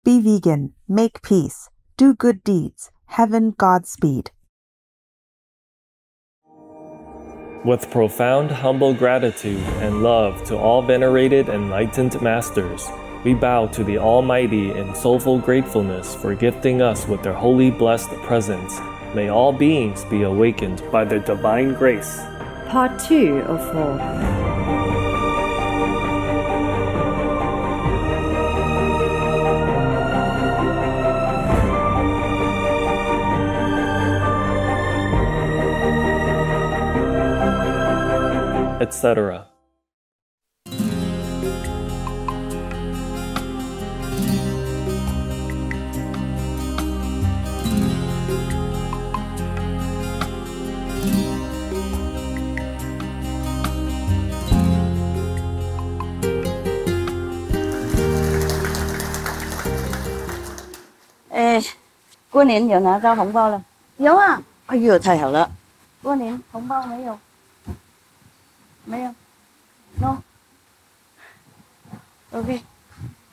Be vegan, make peace, do good deeds, heaven Godspeed. With profound humble gratitude and love to all venerated enlightened masters, we bow to the Almighty in soulful gratefulness for gifting us with their holy blessed presence. May all beings be awakened by their divine grace. Part 2 of 4. Etc. Ê, 过年有拿到红包了？有啊！哎呦，太好了！过年红包没有？没有 ？No。OK，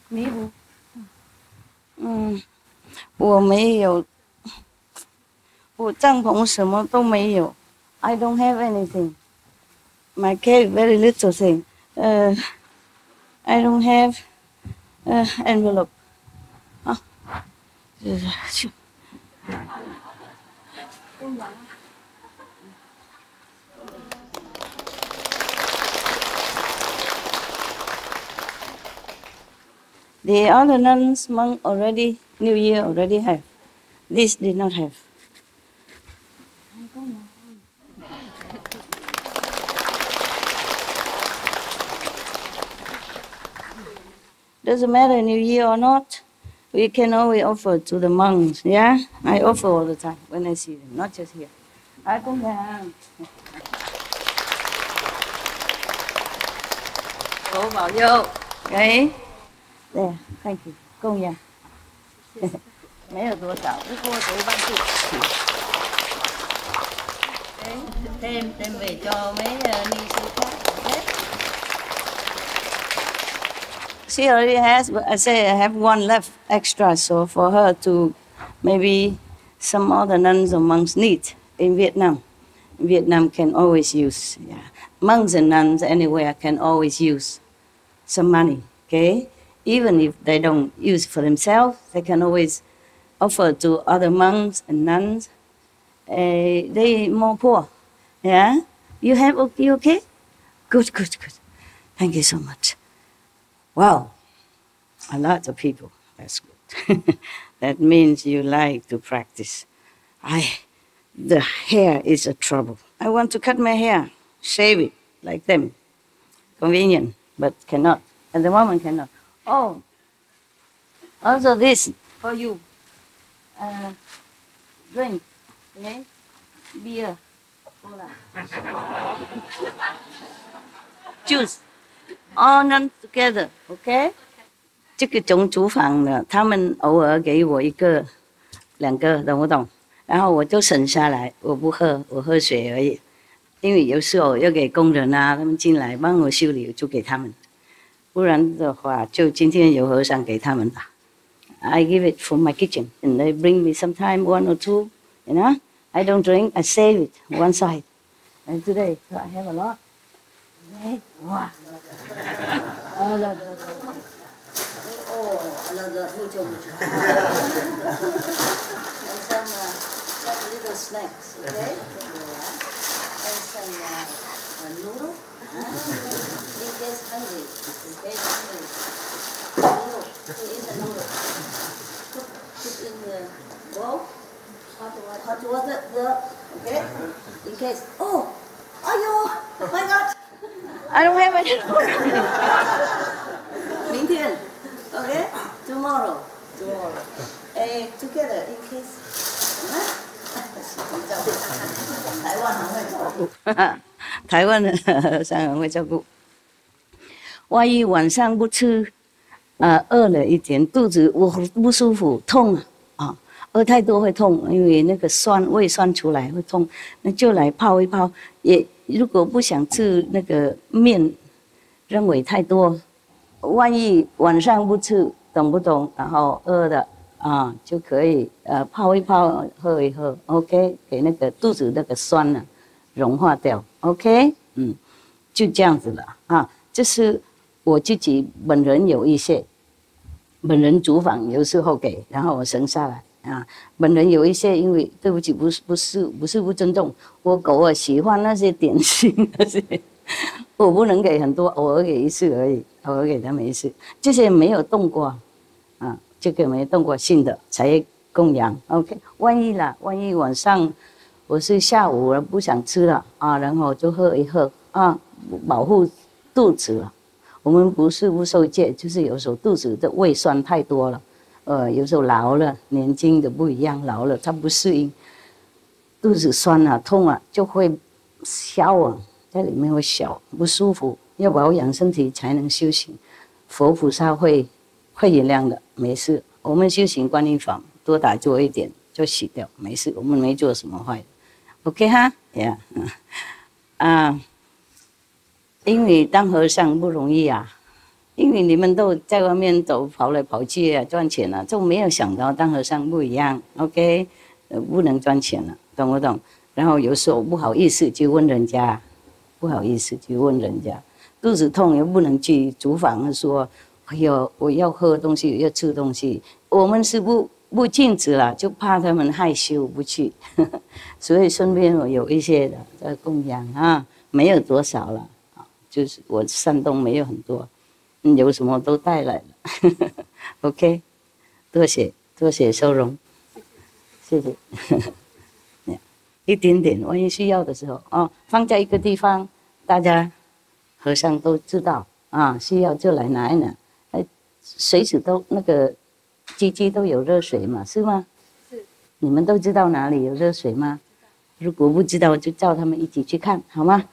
弥补。我没有，我帐篷什么都没有。I don't have anything. My cave very little thing. I don't have envelope. 啊，去。The other nuns, monk already, New Year already have. This did not have. Doesn't matter New Year or not, we can always offer to the monks, yeah? I offer all the time when I see them, not just here. I come down. 佛保佑，哎。对 ，thank you， 供养，没有多少，不过都幫助。đem về cho mấy ni sư khác. She already has, but I say I have one left extra, so for her to maybe some other nuns or monks need in Vietnam. Vietnam can always use, yeah. Monks and nuns anywhere can always use some money, okay? Even if they don't use it for themselves, they can always offer to other monks and nuns. They more poor. Yeah? You okay? Good. Thank you so much. Wow. A lot of people. That's good. That means you like to practice. The hair is a trouble. I want to cut my hair, shave it like them. Convenient, but cannot. At the moment, cannot. Oh, also this for you. Drink, okay? Beer, cola, juice, all none together, okay? 这个种厨房呢，他们偶尔给我1个、2个，懂不懂？然后我就省下来，我不喝，我喝水而已。因为有时候要给工人啊，他们进来帮我修理，就给他们。不然的话，就今天有和尚给他们吧。I give it for my kitchen, and they bring me sometime 1 or 2. You know, I don't drink. I save it one side. And today, so I have a lot. Okay. Wow. And some little snacks, okay? And some noodle. In case hungry. Noodle. Eat a noodle. Put in the bowl. Hot water. Okay? In case. Oh! My God! I don't have any. 明天. Okay? Tomorrow. Together in case. 台湾很会照顾。台湾的和尚很会照顾。万一晚上不吃，饿了一点，肚子不舒服，痛啊，饿太多会痛，因为那个胃酸出来会痛，那就来泡一泡。也如果不想吃那个面，认为太多，万一晚上不吃，等懂不懂？然后饿的就可以泡一泡，喝一喝 ，OK， 给那个肚子那个酸呢融化掉 ，OK， 就这样子了啊。这是我自己本人有一些，本人厨房有时候给，然后我省下来啊。本人有一些，因为对不起，不是不尊重，我狗啊喜欢那些点心那些，我不能给很多，偶尔给一次而已，偶尔给他们一次，这些没有动过啊，这个没动过性的才供养 ，OK。万一晚上我是下午了不想吃了啊，然后就喝一喝啊，保护肚子了。我们不是不受戒，就是有时候肚子的胃酸太多了，有时候老了，年轻的不一样，老了它不适应，肚子酸啊、痛啊，就会消啊，在里面会消，不舒服。要保养身体才能修行，佛菩萨会原谅的，没事。我们修行观音法，多打坐一点就洗掉，没事，我们没做什么坏的 ，OK 哈，yeah. 因为当和尚不容易啊，因为你们都在外面走跑来跑去啊，赚钱了，就没有想到当和尚不一样 ，OK， 不能赚钱了，懂不懂？然后有时候不好意思就问人家，肚子痛又不能去厨房说，哎呦，我要喝东西，要吃东西，我们是不禁止了，就怕他们害羞不去，所以身边我有一些的在供养啊，没有多少了。就是我山东没有很多，有什么都带来了，OK， 多谢收容，谢谢，一点点，万一需要的时候放在一个地方，大家和尚都知道啊，需要就来拿一拿，随时都那个机器都有热水嘛，是吗？是，你们都知道哪里有热水吗？如果不知道，就叫他们一起去看，好吗？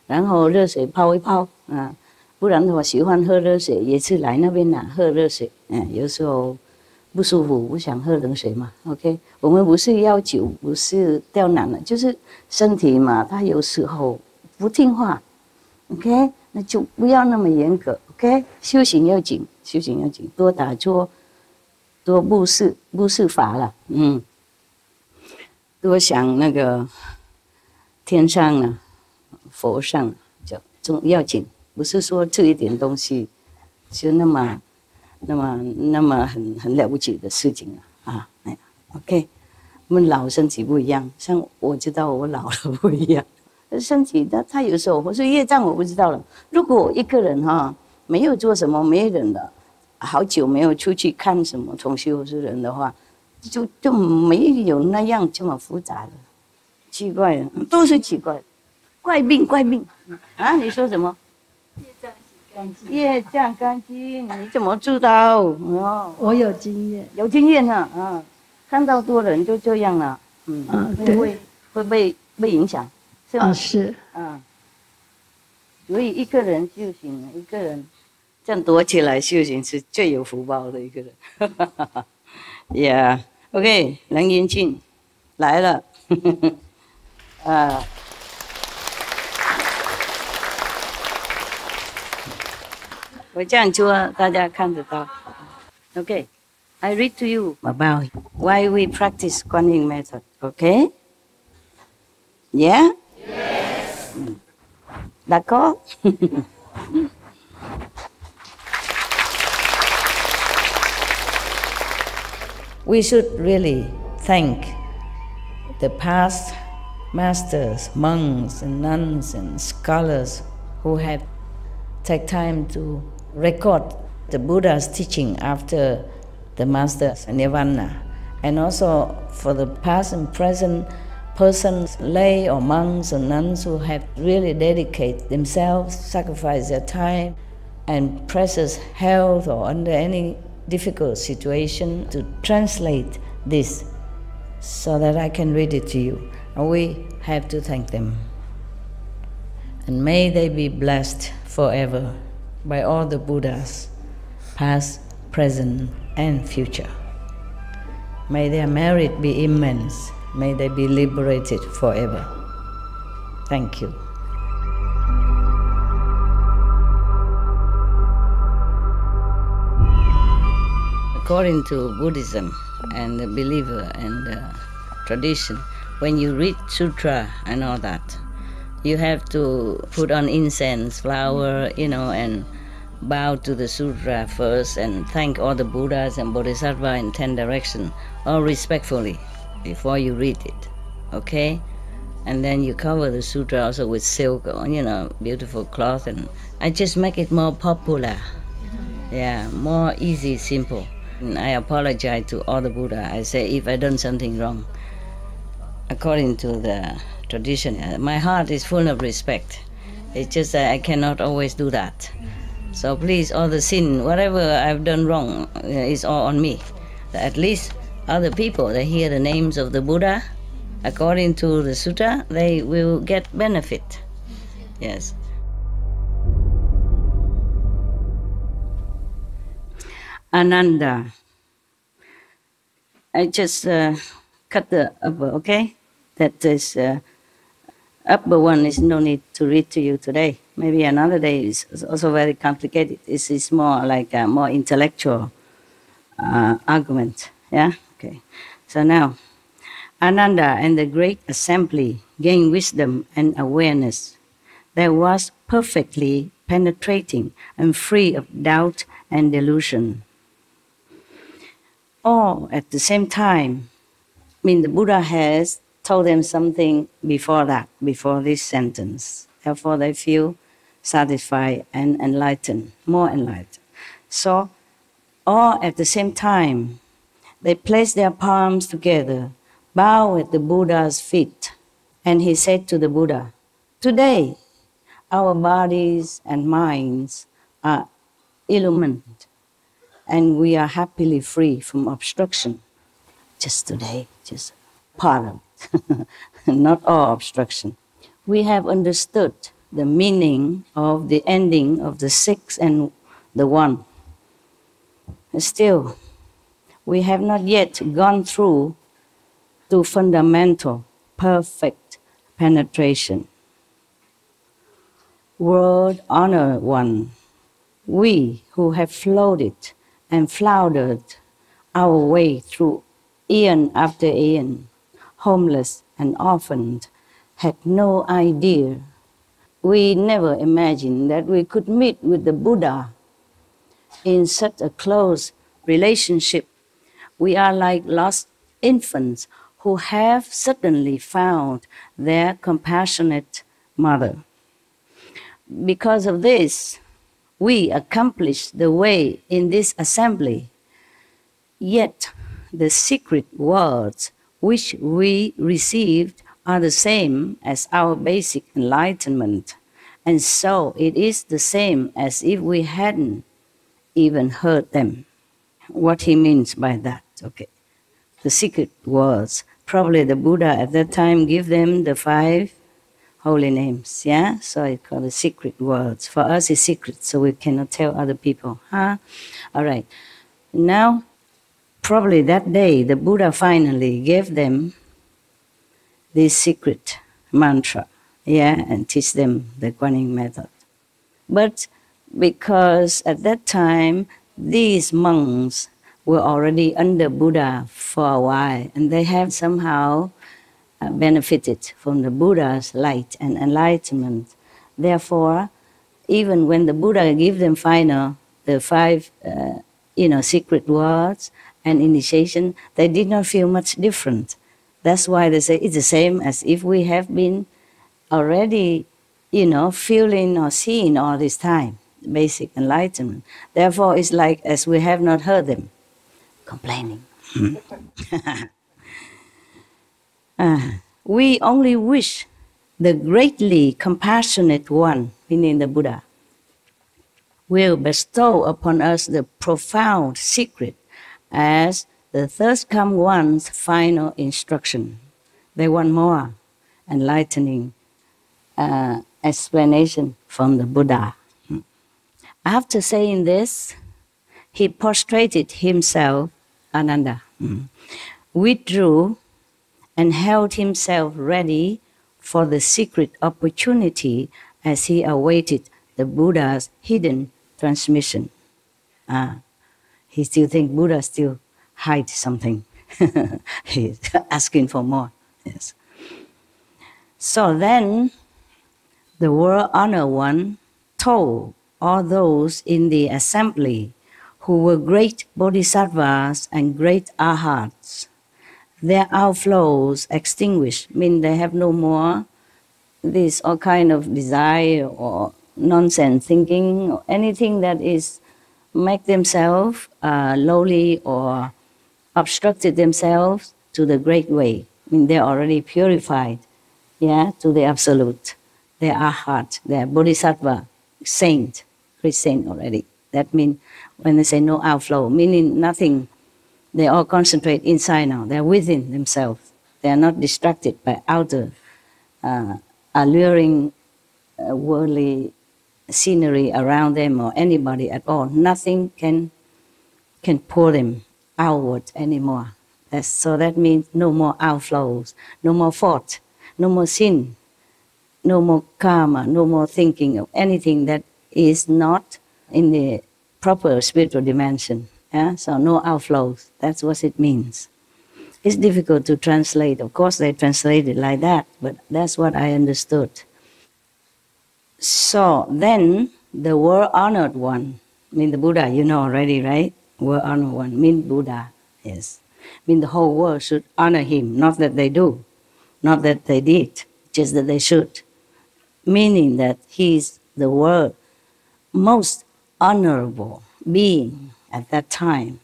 然后热水泡一泡啊，不然的话喜欢喝热水也是来那边拿喝热水，有时候不舒服不想喝冷水嘛 ，OK， 我们不是要求，不是刁难了，就是身体嘛，它有时候不听话 ，OK， 那就不要那么严格 ，OK， 修行要紧，多打坐，多布施法了，多想那个天上啊。佛上就要紧，不是说吃一点东西就那么很了不起的事情啊，OK， 我们老身体不一样，像我知道我老了不一样，身体他有时候我说业障我不知道了。如果我一个人没有做什么，没人的，好久没有出去看什么同修之人的话，就没有那样这么复杂的，奇怪的都是奇怪的。怪病啊！你说什么？业障干净，你怎么知道？我有经验，看到多人就这样了，会被影响，是吗？是，所以一个人修行，一个人这样躲起来修行是最有福报的一个人。Yeah，OK， 梁延庆来了，我这样做，大家看得到。Okay, I read to you about why we practice Guanyin method. Okay? Yeah? Yes. D'accord? We should really thank the past masters, monks and nuns and scholars who have taken time to record the Buddha's teaching after the master's nirvana, and also for the past and present persons, lay or monks or nuns who have really dedicated themselves, sacrificed their time and precious health or under any difficult situation to translate this so that I can read it to you. And we have to thank them. And may they be blessed forever by all the Buddhas, past, present, and future. May their merit be immense. May they be liberated forever. Thank you. according to Buddhism and the believer and the tradition, when you read Sutra and all that, you have to put on incense, flower, and bow to the Sutra first and thank all the Buddhas and Bodhisattvas in 10 directions, all respectfully, before you read it, okay? And then you cover the Sutra also with silk or, beautiful cloth, and I just make it more popular. Yeah, more easy, simple. And I apologize to all the Buddha. I say if I done something wrong, according to the tradition, my heart is full of respect. It's just that I cannot always do that. So please, all the sin, whatever I've done wrong, is all on me. At least other people, they hear the names of the Buddha, according to the Sutra, they will get benefit. Yes. Ananda. I just cut the upper, okay? That is, upper one is no need to read to you today. Maybe another day is also very complicated. This is more like a more intellectual argument, yeah? Okay. So now, Ananda and the great assembly gained wisdom and awareness that was perfectly penetrating and free of doubt and delusion. All at the same time. The Buddha has told them something before that, before this sentence. Therefore, they feel satisfied and enlightened, more enlightened. So, all at the same time, they place their palms together, bow at the Buddha's feet, and he said to the Buddha, "Today, our bodies and minds are illumined, and we are happily free from obstruction." Just today, just part of it, not all obstruction. We have understood the meaning of the ending of the 6 and the 1. Still, we have not yet gone through to fundamental, perfect penetration. World Honored One, we who have floated and floundered our way through eon after eon, homeless and orphaned, had no idea. We never imagined that we could meet with the Buddha in such a close relationship. We are like lost infants who have suddenly found their compassionate mother. Because of this, we accomplished the way in this assembly. Yet, the secret words which we received are the same as our basic enlightenment, and so it is the same as if we hadn't even heard them. What he means by that, okay? The secret words. Probably the Buddha at that time gave them the 5 holy names, yeah? So it's called the secret words. For us, it's secret, so we cannot tell other people, huh? All right. Now, probably that day, the Buddha finally gave them this secret mantra, yeah, and teach them the Guanyin method. But because at that time, these monks were already under Buddha for a while, and they have somehow benefited from the Buddha's light and enlightenment. Therefore, even when the Buddha gave them the 5 secret words and initiation, they did not feel much different. That's why they say it's the same as if we have been already, feeling or seeing all this time, basic enlightenment. Therefore, it's like as we have not heard them complaining. We only wish the greatly compassionate one, meaning the Buddha, will bestow upon us the profound secret as the third-come one's final instruction. They want more enlightening explanation from the Buddha. After saying this, he prostrated himself, Ananda, withdrew and held himself ready for the secret opportunity as he awaited the Buddha's hidden transmission. he still thinks Buddha still hides something. He's asking for more. Yes. So then, the world honored one told all those in the assembly who were great bodhisattvas and great arhats, their outflows extinguished, mean they have no more this all kind of desire or nonsense thinking or anything that is make themselves lowly or obstructed themselves to the great way. I mean, they're already purified, yeah, to the absolute. They are arhat, they are bodhisattva, saint, great saint already. That means when they say no outflow, meaning nothing, they all concentrate inside now. They're within themselves. They are not distracted by outer alluring worldly scenery around them or anybody at all. Nothing can pull them outward anymore. So that means no more outflows, no more fault, no more sin, no more karma, no more thinking of anything that is not in the proper spiritual dimension. Yeah? So no outflows, that's what it means. It's difficult to translate. Of course they translate it like that, but that's what I understood. So then the world honored one, I mean the Buddha, you know already, right? World honored one, mean Buddha, yes. Mean the whole world should honor him, not that they do, not that they did, just that they should. Meaning that he is the world most honorable being at that time,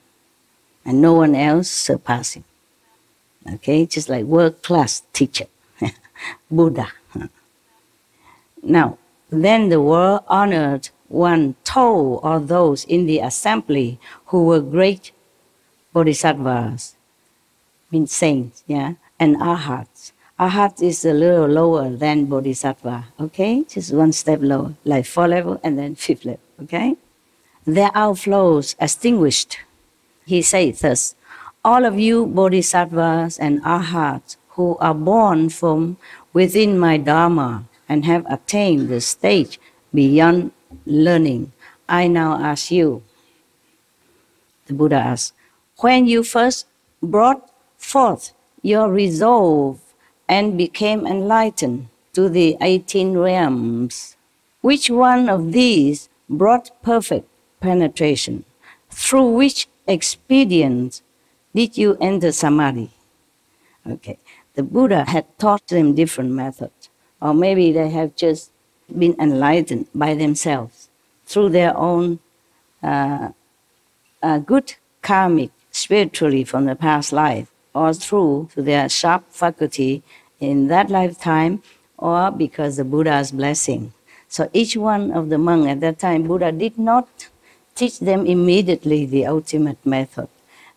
and no one else surpassed him. Okay, just like world-class teacher, Buddha. Now, then the world honored one told all those in the assembly who were great bodhisattvas, means saints, yeah, and arhats. Arhat is a little lower than bodhisattva, okay? Just one step lower, like 4th level and then 5th level, okay? Their outflows extinguished. He said thus, all of you bodhisattvas and arhats who are born from within my Dharma and have attained the stage beyond learning, I now ask you, the Buddha asked, when you first brought forth your resolve and became enlightened to the 18 realms, which one of these brought perfect penetration? Through which expedient did you enter samadhi? Okay, the Buddha had taught them different methods, or maybe they have just been enlightened by themselves through their own good karmic spiritually from the past life, or through their sharp faculty in that lifetime, or because the Buddha's blessing. So each one of the monks at that time, Buddha did not teach them immediately the ultimate method.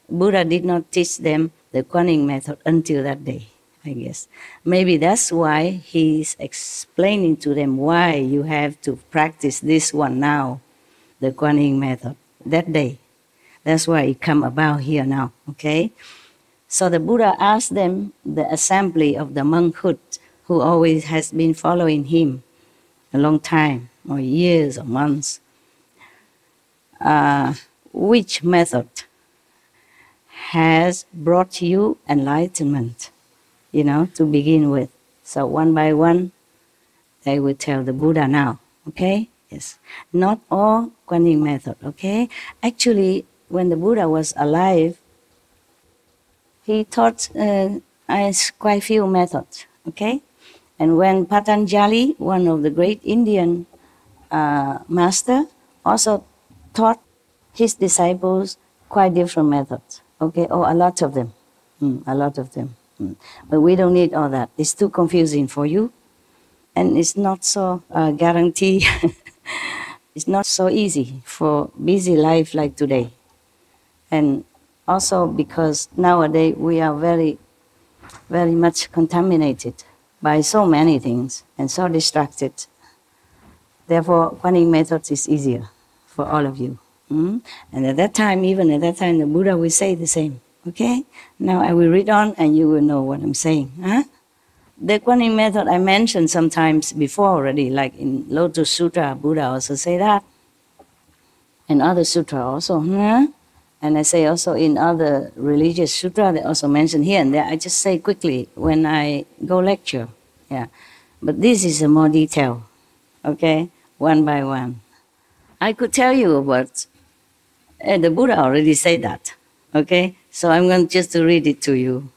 Buddha did not teach them the Kuan method until that day, I guess. Maybe that's why he's explaining to them why you have to practice this one now, the Kuan method, that day. That's why it come about here now, okay? So the Buddha asked them, the assembly of the monkhood, who always has been following him a long time, or years or months, which method has brought you enlightenment, to begin with. So one by one, they will tell the Buddha now, okay? Yes. Not all Kuan method, okay? Actually, when the Buddha was alive, he taught quite few methods, okay? And when Patanjali, one of the great Indian master, also taught his disciples quite different methods, okay? Oh, a lot of them, a lot of them. But we don't need all that. It's too confusing for you, and it's not so guaranteed. It's not so easy for busy life like today. And also because nowadays we are very, very much contaminated by so many things and so distracted. Therefore, Kuan method is easier for all of you. And at that time, even at that time, the Buddha will say the same. Okay? Now I will read on and you will know what I'm saying. Huh? The Kuan method I mentioned sometimes before already, like in Lotus Sutra, Buddha also say that. And other sutra also. And I say also in other religious sutra, they also mention here and there. I just say quickly when I go lecture. Yeah. But this is a more detail, okay, one by one. I could tell you about, and the Buddha already said that, okay? So I'm going just to read it to you.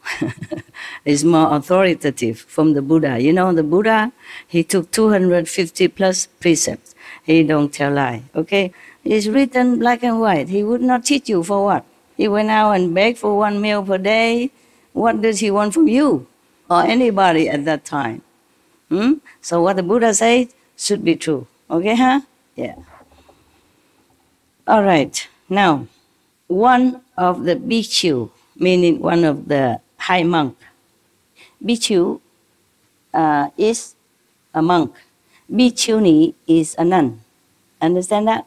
It's more authoritative from the Buddha. You know, the Buddha, he took 250 plus precepts. He don't tell lie, okay? It's written black and white. He would not teach you for what? He went out and begged for 1 meal per day. What does he want from you or anybody at that time? So what the Buddha said should be true, okay, huh? Yeah. All right, now, one of the bhikkhu, meaning one of the high monk. Bhikkhu is a monk. Bhikkhuni is a nun. Understand that?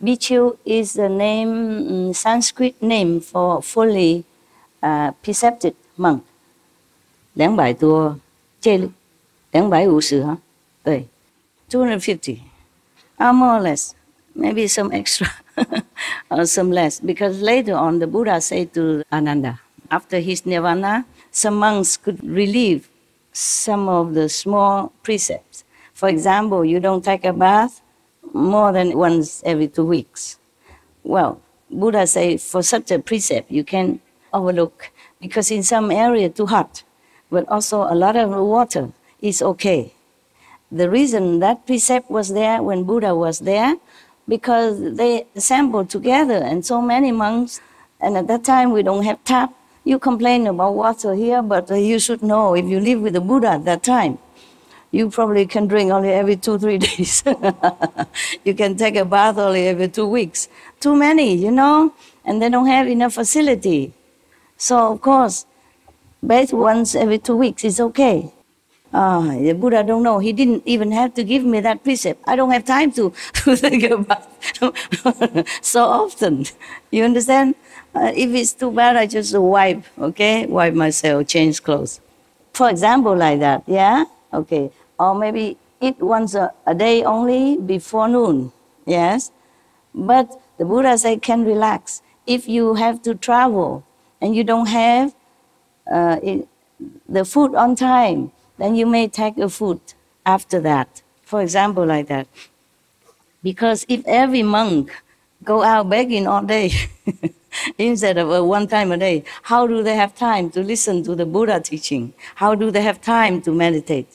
Bhikkhu is the name, Sanskrit name for fully precepted monk. 200多戒律，250哈，对，250, more or less, maybe some extra or some less, because later on the Buddha said to Ananda, after his nirvana, some monks could relieve some of the small precepts. For example, you don't take a bath more than once every 2 weeks. Well, Buddha said for such a precept you can overlook, because in some area too hot, but also a lot of water is okay. The reason that precept was there when Buddha was there, because they assembled together and so many monks, and at that time we don't have tap. You complain about water here, but you should know if you live with the Buddha at that time, you probably can drink only every 2-3 days. You can take a bath only every 2 weeks. Too many, you know, and they don't have enough facility. So, of course, bath once every 2 weeks is okay. The Buddha don't know. He didn't even have to give me that precept. I don't have time to take a bath so often. You understand? If it's too bad, I just wipe, okay? Wipe myself, change clothes. For example, like that, yeah? Okay. Or maybe eat once a day only before noon, yes? But the Buddha said can relax. If you have to travel and you don't have the food on time, then you may take a food after that. For example, like that. Because if every monk go out begging all day instead of one time a day, how do they have time to listen to the Buddha teaching? How do they have time to meditate?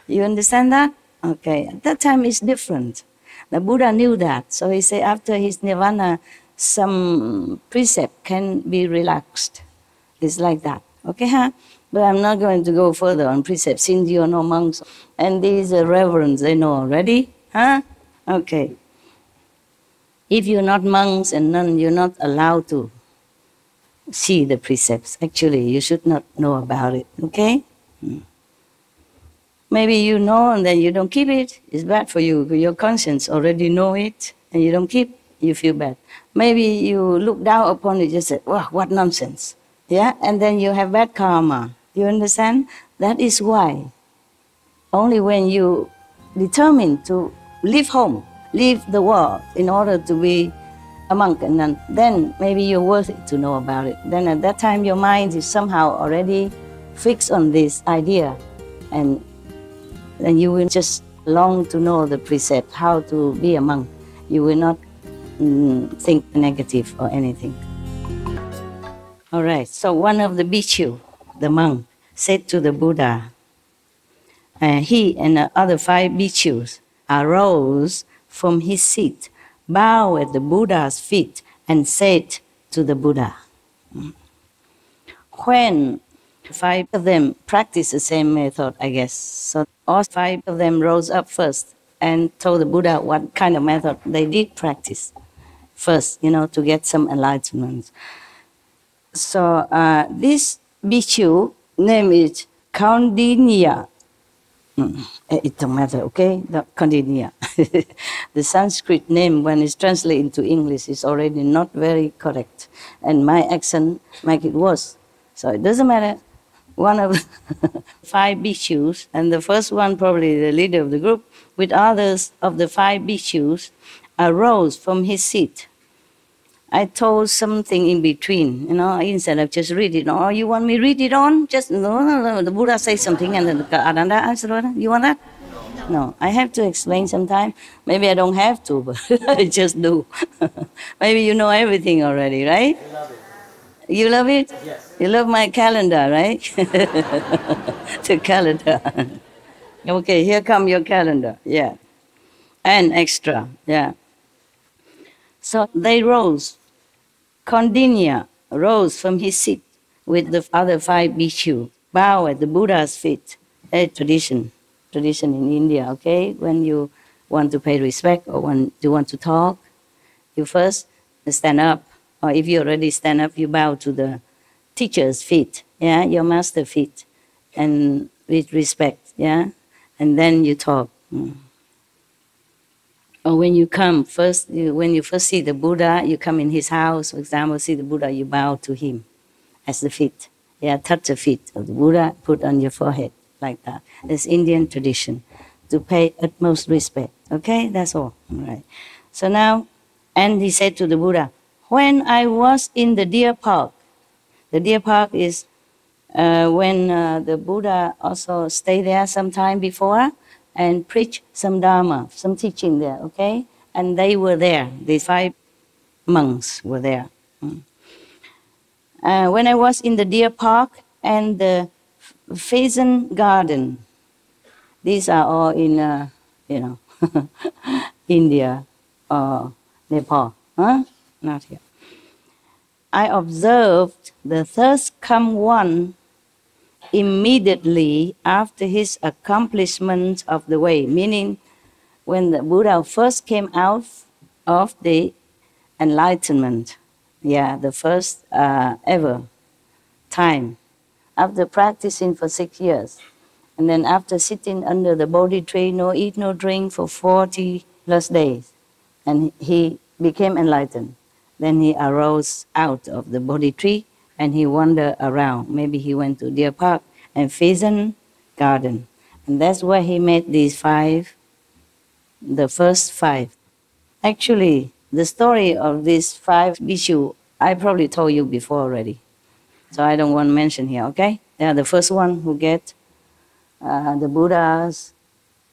You understand that? Okay, at that time it's different. The Buddha knew that, so he said after his nirvana, some precept can be relaxed. It's like that, okay, huh? But I'm not going to go further on precepts since you are no monks. And these reverends, they know already, huh? Okay. If you're not monks and nuns, you're not allowed to see the precepts. Actually, you should not know about it, okay? Maybe you know and then you don't keep it. It's bad for you. Your conscience already know it and you don't keep, you feel bad. Maybe you look down upon it, just say, wow, what nonsense. Yeah, and then you have bad karma. You understand? That is why only when you determine to leave home, leave the world in order to be a monk, and then maybe you're worthy to know about it. Then at that time your mind is somehow already fixed on this idea, and then you will just long to know the precept, how to be a monk. You will not think negative or anything. All right, so one of the bhikkhu, the monk, said to the Buddha, he and the other 5 bhikkhus arose from his seat, bowed at the Buddha's feet, and said to the Buddha. When 5 of them practiced the same method, I guess, so all 5 of them rose up first and told the Buddha what kind of method they did practice first, you know, to get some enlightenment. So this bhikkhu name is Kaundinya. It don't matter, okay? The Kaundinya. The Sanskrit name, when it's translated into English, is already not very correct. And my accent make it worse. So it doesn't matter. One of the 5 bhikshus, and the first one, probably the leader of the group, with others of the 5 bhikshus, arose from his seat. I told something in between, instead of just read it. Oh, you want me to read it on? Just, no, the Buddha says something and then the Ananda answers, you want that? No, I have to explain sometime. Maybe I don't have to, but I just do. Maybe you know everything already, right? You love it? Yes. You love my calendar, right? The calendar. Okay, here come your calendar, yeah. And extra, yeah. So they rose. Kondinya rose from his seat with the other 5 bhikkhu, bow at the Buddha's feet. A tradition in India, okay? When you want to pay respect or when you want to talk, you first stand up. Or if you already stand up, you bow to the teacher's feet, yeah, your master's feet, and with respect, yeah, and then you talk. Or when you come first, when you first see the Buddha, you come in his house, for example, see the Buddha, you bow to him as the feet, yeah, touch the feet of the Buddha, put on your forehead like that. It's Indian tradition to pay utmost respect. Okay, that's all right. So now, and he said to the Buddha, when I was in the deer park is when the Buddha also stayed there some time before and preached some Dharma, some teaching there, okay? And they were there, the 5 monks were there. When I was in the deer park and the pheasant garden, these are all in, India or Nepal, huh? Not here. I observed the thirst come one immediately after his accomplishment of the way, meaning when the Buddha first came out of the enlightenment, yeah, the first ever time, after practicing for 6 years, and then after sitting under the Bodhi tree, no eat, no drink for 40 plus days, and he became enlightened. Then he arose out of the Bodhi tree and he wandered around. Maybe he went to Deer Park and Pheasant Garden. And that's where he met these 5, the first 5. Actually, the story of these 5 bhikkhu, I probably told you before already. So I don't want to mention here, okay? They are the first one who get the Buddha's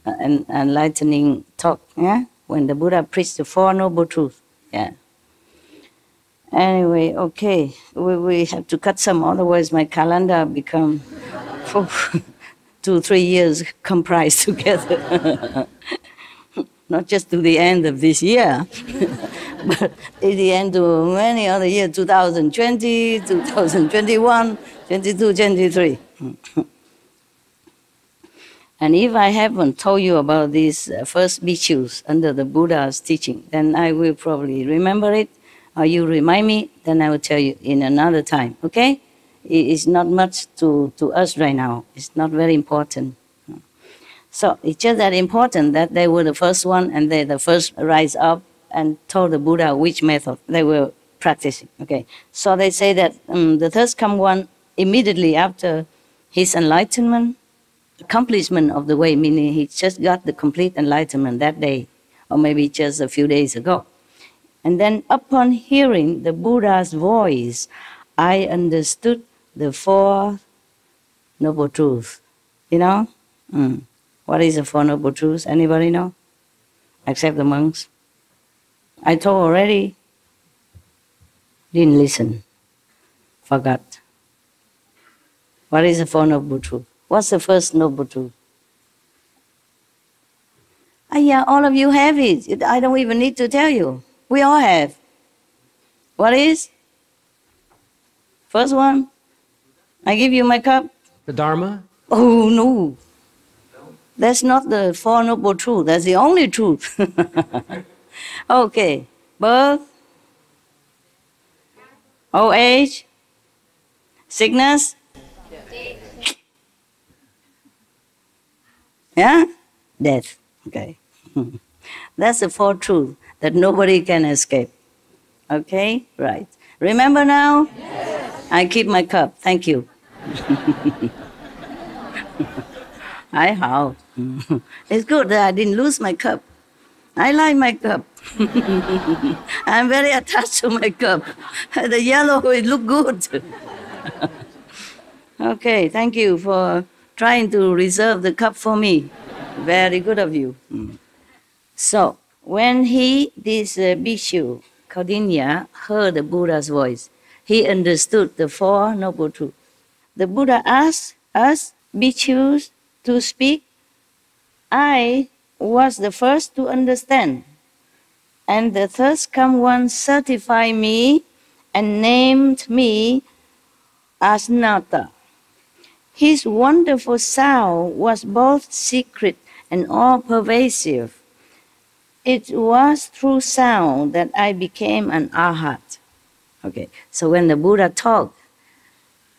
enlightening talk, yeah? When the Buddha preached the 4 Noble Truths, yeah. Anyway, okay, we have to cut some, otherwise my calendar become 2-3 years comprised together. Not just to the end of this year, but at the end of many other years, 2020, 2021, 22, 23. And if I haven't told you about these first bhikkhus under the Buddha's teaching, then I will probably remember it, or you remind me, then I will tell you in another time, okay? It's not much to us right now. It's not very important. So it's just that important that they were the first one and they the first rise up and told the Buddha which method they were practicing, okay? So they say that the thirst come one immediately after his enlightenment, accomplishment of the way, meaning he just got the complete enlightenment that day, or maybe just a few days ago. And then upon hearing the Buddha's voice, I understood the 4 Noble Truths. You know? What is the 4 Noble Truths? Anybody know? Except the monks. I told already. Didn't listen. Forgot. What is the 4 Noble Truths? What's the first Noble Truth? Yeah, all of you have it. I don't even need to tell you. We all have. What is? First one? I give you my cup. The Dharma? Oh, no. That's not the 4 Noble Truths. That's the only truth. Okay. Birth. Old age. Sickness. Yeah? Death. Okay. That's the 4 truths that nobody can escape. Okay? Right. Remember now? Yes. I keep my cup. Thank you. It's good that I didn't lose my cup. I like my cup. I'm very attached to my cup. The yellow, it look good. Okay, thank you for trying to reserve the cup for me. Very good of you. So, when this bhikshu, Kaudinya, heard the Buddha's voice, he understood the Four Noble Truths. The Buddha asked us, bhikshus, to speak. I was the first to understand. And the third come one certified me and named me as Nata. His wonderful sound was both secret and all-pervasive. It was through sound that I became an arhat. Okay, so when the Buddha talked,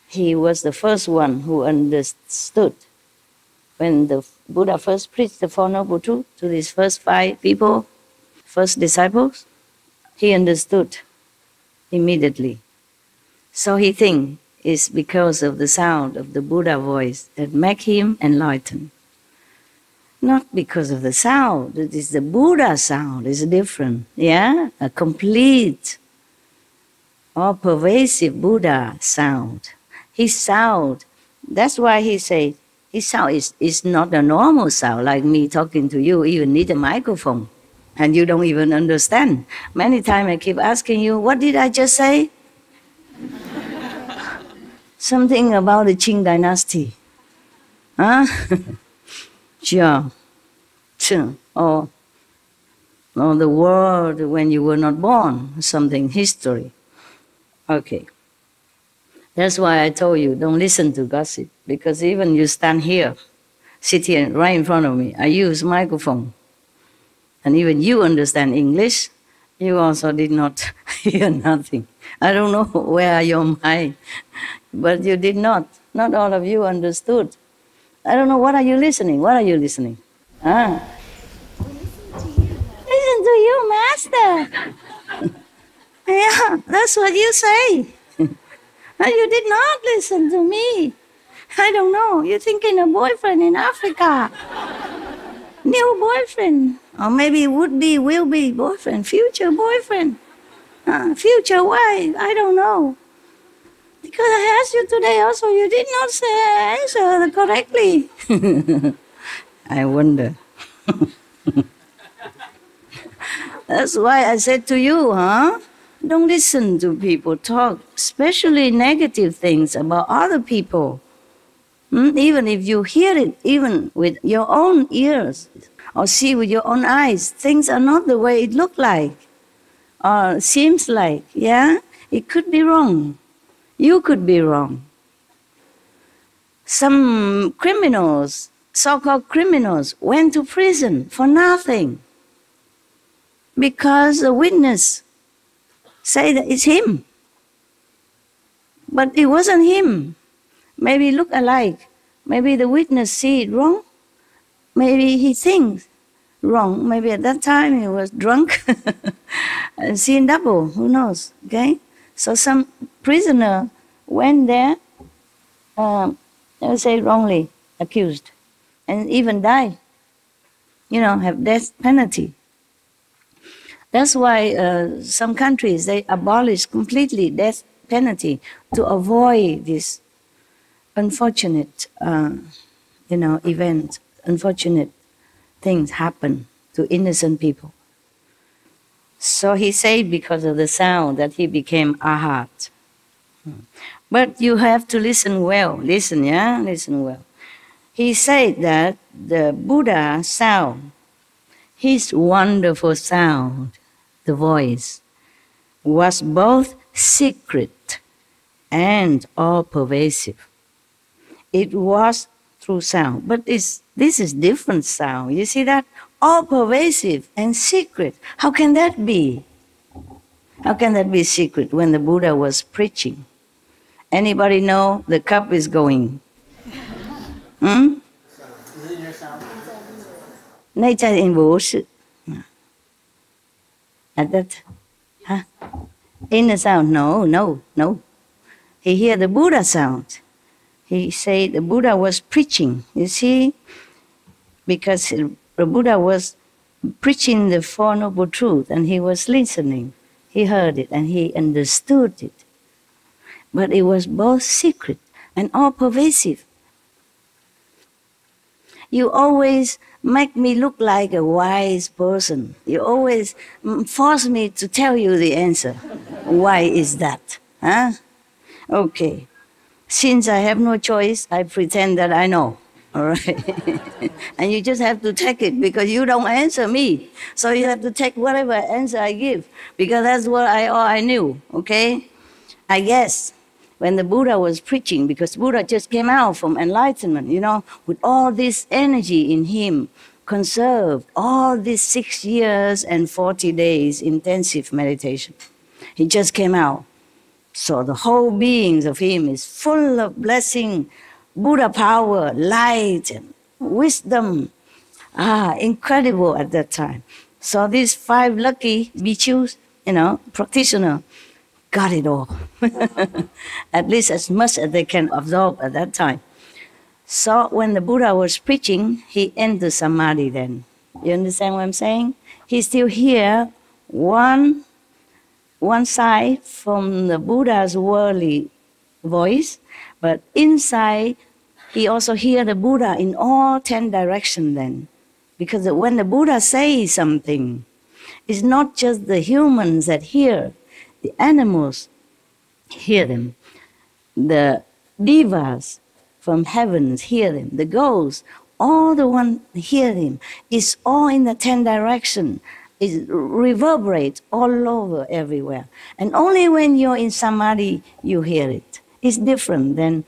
he was the first one who understood. When the Buddha first preached the Four Noble Truths to these first 5 people, first disciples, he understood immediately. So he thinks it's because of the sound of the Buddha voice that make him enlightened. Not because of the sound. It is the Buddha sound. It's different. Yeah? A complete, all-pervasive Buddha sound. His sound, that's why he said, his sound is not a normal sound like me talking to you, even need a microphone. And you don't even understand. Many times I keep asking you, what did I just say? Something about the Qing dynasty. Huh? Yeah. Or the world when you were not born, something, history. Okay. That's why I told you, don't listen to gossip, because even you stand here, sit here right in front of me, I use microphone, and even you understand English, you also did not hear nothing. I don't know where are your mind, but you did not. Not all of you understood. I don't know, what are you listening? What are you listening? Ah. Listen to you, Master. Yeah, that's what you say. You did not listen to me. I don't know. You're thinking of boyfriend in Africa. New boyfriend. Or maybe would be, will be boyfriend, future boyfriend. Future wife. I don't know. Because I asked you today also, you did not answer correctly. I wonder. That's why I said to you, don't listen to people talk, especially negative things about other people. Even if you hear it, even with your own ears, or see with your own eyes, things are not the way it looks like, or seems like, yeah? It could be wrong. You could be wrong. Some criminals, so-called criminals, went to prison for nothing because a witness say that it's him. But it wasn't him. Maybe look alike. Maybe the witness see it wrong. Maybe he thinks wrong. Maybe at that time he was drunk and seeing double. Who knows? Okay? So some prisoner went there, let's say wrongly accused, and even died. Have death penalty. That's why some countries, they abolish completely death penalty to avoid this unfortunate, event, unfortunate things happen to innocent people. So he said because of the sound that he became arhat. But you have to listen well. Listen, yeah? Listen well. He said that the Buddha sound, his wonderful sound, the voice, was both secret and all-pervasive. It was through sound, but this is different sound. You see that? All-pervasive and secret. How can that be? How can that be secret when the Buddha was preaching? Anybody know the cup is going? Nature in Buddha. At that, in the sound, no. He hear the Buddha sound. He said the Buddha was preaching, you see, because the Buddha was preaching the Four Noble Truths, and he was listening. He heard it and he understood it. But it was both secret and all-pervasive. You always make me look like a wise person. You always force me to tell you the answer. Why is that? Huh? Okay. Since I have no choice, I pretend that I know. All right? And you just have to take it because you don't answer me. So you have to take whatever answer I give because that's what all I knew, okay? I guess when the Buddha was preaching, because Buddha just came out from enlightenment, you know, with all this energy in him, conserved all these 6 years and 40 days intensive meditation. He just came out. So the whole beings of him is full of blessing, Buddha power, light, and wisdom. Incredible at that time. So these 5 lucky bhikkhus, you know, practitioner, got it all. At least as much as they can absorb at that time. So when the Buddha was preaching, he entered samadhi then. You understand what I'm saying? He's still here, one side from the Buddha's worldly voice, but inside he also hear the Buddha in all 10 directions then. Because when the Buddha says something, it's not just the humans that hear, the animals hear them, the devas from heavens hear them, the ghosts, all the ones hear him. It's all in the 10 directions. It reverberates all over everywhere. And only when you're in samadhi, you hear it. It's different then.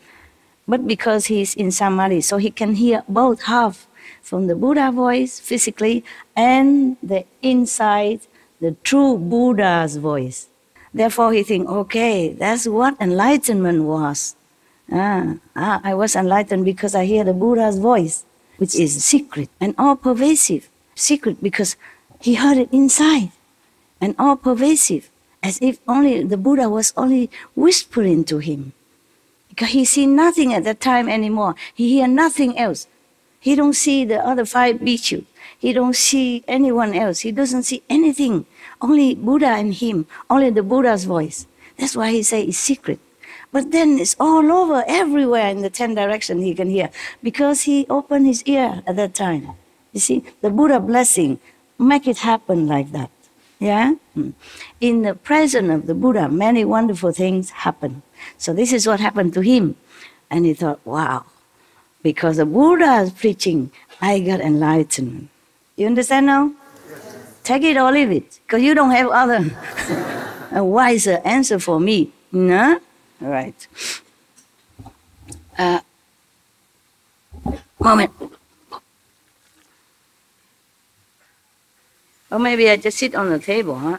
But because he's in samadhi, so he can hear both half from the Buddha voice physically and the inside, the true Buddha's voice. Therefore he thinks, okay, that's what enlightenment was. I was enlightened because I hear the Buddha's voice, which is secret and all-pervasive. Secret because he heard it inside and all-pervasive, as if only the Buddha was only whispering to him. Because he see nothing at that time anymore. He hear nothing else. He don't see the other 5 bhikkhus. He don't see anyone else. He doesn't see anything. Only Buddha and him. Only the Buddha's voice. That's why he say it's secret. But then it's all over, everywhere in the 10 directions he can hear. Because he opened his ear at that time. You see, the Buddha blessing make it happen like that. Yeah? In the presence of the Buddha, many wonderful things happen. So this is what happened to him. And he thought, wow, because the Buddha is preaching, I got enlightenment. You understand now? Take it or leave it, because you don't have other a wiser answer for me. No? Right. Moment. Or maybe I just sit on the table, huh?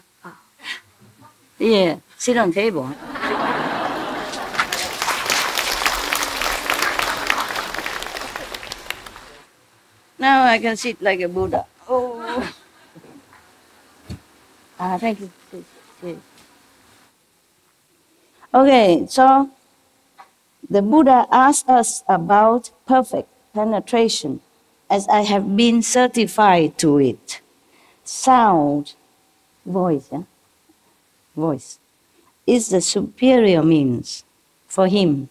Yeah, sit on the table. Now I can sit like a Buddha. Oh. Thank you. Okay, so the Buddha asked us about perfect penetration, as I have been certified to it. Sound, voice, voice, is the superior means for him.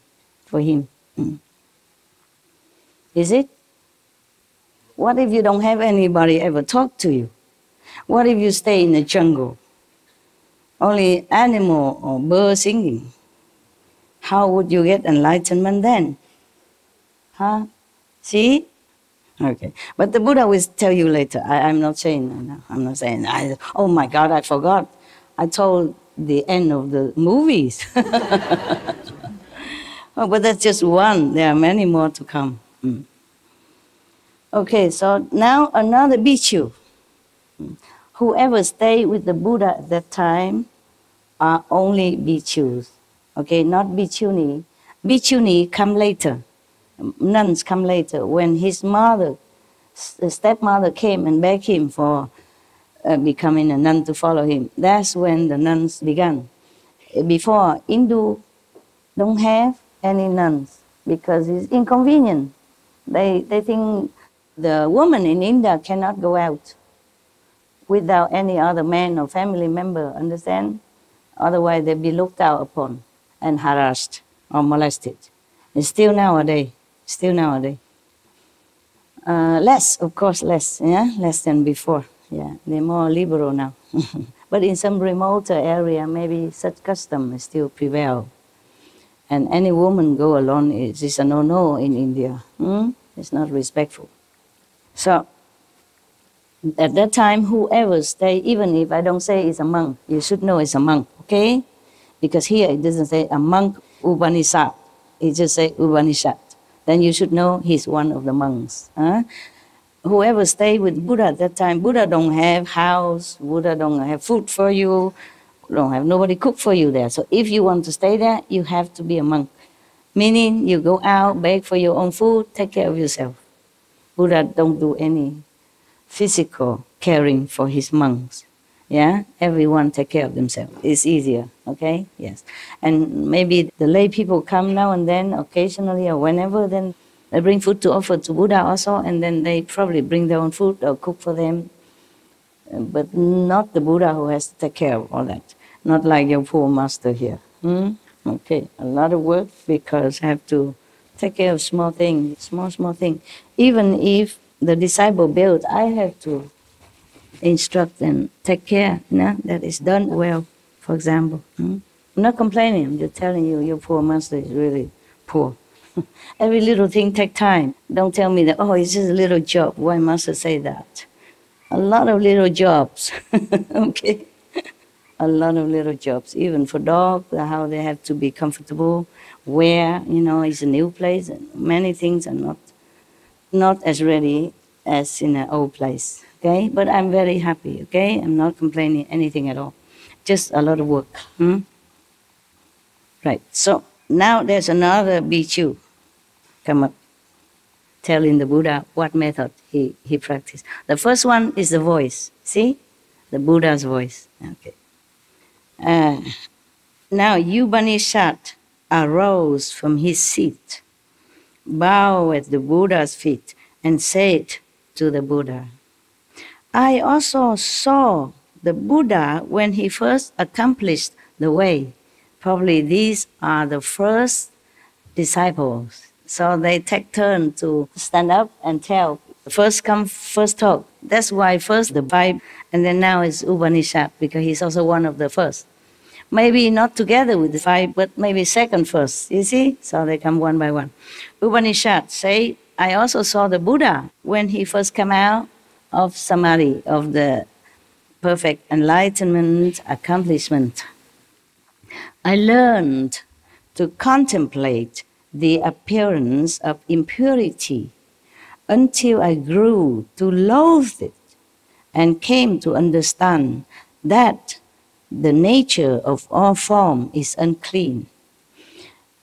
Is it? What if you don't have anybody ever talk to you? What if you stay in the jungle? Only animal or bird singing. How would you get enlightenment then? Huh? See? Okay. But the Buddha will tell you later. I'm not saying, oh my God, I forgot. I told the end of the movies. Oh, but that's just one. There are many more to come. Okay, so now another bhikkhu. Whoever stayed with the Buddha at that time are only bhikkhus. Okay, not bhikkhuni. Bhikkhuni come later. Nuns come later. When his mother, the stepmother came and begged him for becoming a nun to follow him, that's when the nuns began. Before, Hindu don't have any nuns because it's inconvenient. They think the woman in India cannot go out. without any other man or family member, understand? Otherwise they'll be looked out upon and harassed or molested. It's still nowadays. Less, of course, less, yeah, less than before. Yeah, they're more liberal now. But in some remoter area, maybe such custom still prevail. And any woman go alone is a no-no in India. It's not respectful. So at that time, whoever stay, even if I don't say it's a monk, you should know it's a monk, okay? Because here it doesn't say a monk Upanishad. It just say Upanishad. Then you should know he's one of the monks. Whoever stay with Buddha at that time, Buddha don't have house, Buddha don't have food for you, don't have nobody cook for you there. So if you want to stay there, you have to be a monk. Meaning you go out, beg for your own food, take care of yourself. Buddha don't do any physical caring for his monks. Yeah, everyone take care of themselves. It's easier, okay? Yes. And maybe the lay people come now and then, occasionally or whenever, then they bring food to offer to Buddha also, and then they probably bring their own food or cook for them. But not the Buddha who has to take care of all that. Not like your poor master here. Okay, a lot of work because I have to take care of small things, small things. Even if the disciple builds, I have to instruct and take care, that is done well, for example. I'm not complaining, I'm just telling you, your poor master is really poor. Every little thing takes time. Don't tell me that, oh, it's just a little job. Why master say that? A lot of little jobs, okay? A lot of little jobs, even for dogs, how they have to be comfortable, where, it's a new place, and many things are not as ready as in an old place, okay? But I'm very happy, okay? I'm not complaining anything at all. Just a lot of work. Right, so now there's another bhikkhu come up telling the Buddha what method he practiced. The first one is the voice, see? The Buddha's voice, okay. Now Upanishad arose from his seat, bowed at the Buddha's feet, and said to the Buddha, I also saw the Buddha when he first accomplished the way. Probably these are the first disciples. So they take turn to stand up and tell. First come, first talk. That's why first the Bible, and then now it's Upanishad, because he's also one of the first. Maybe not together with the five, but maybe second first, you see? So they come one by one. Upanishad say, I also saw the Buddha when he first came out of Samadhi, of the perfect enlightenment accomplishment. I learned to contemplate the appearance of impurity until I grew to loathe it and came to understand that the nature of all form is unclean.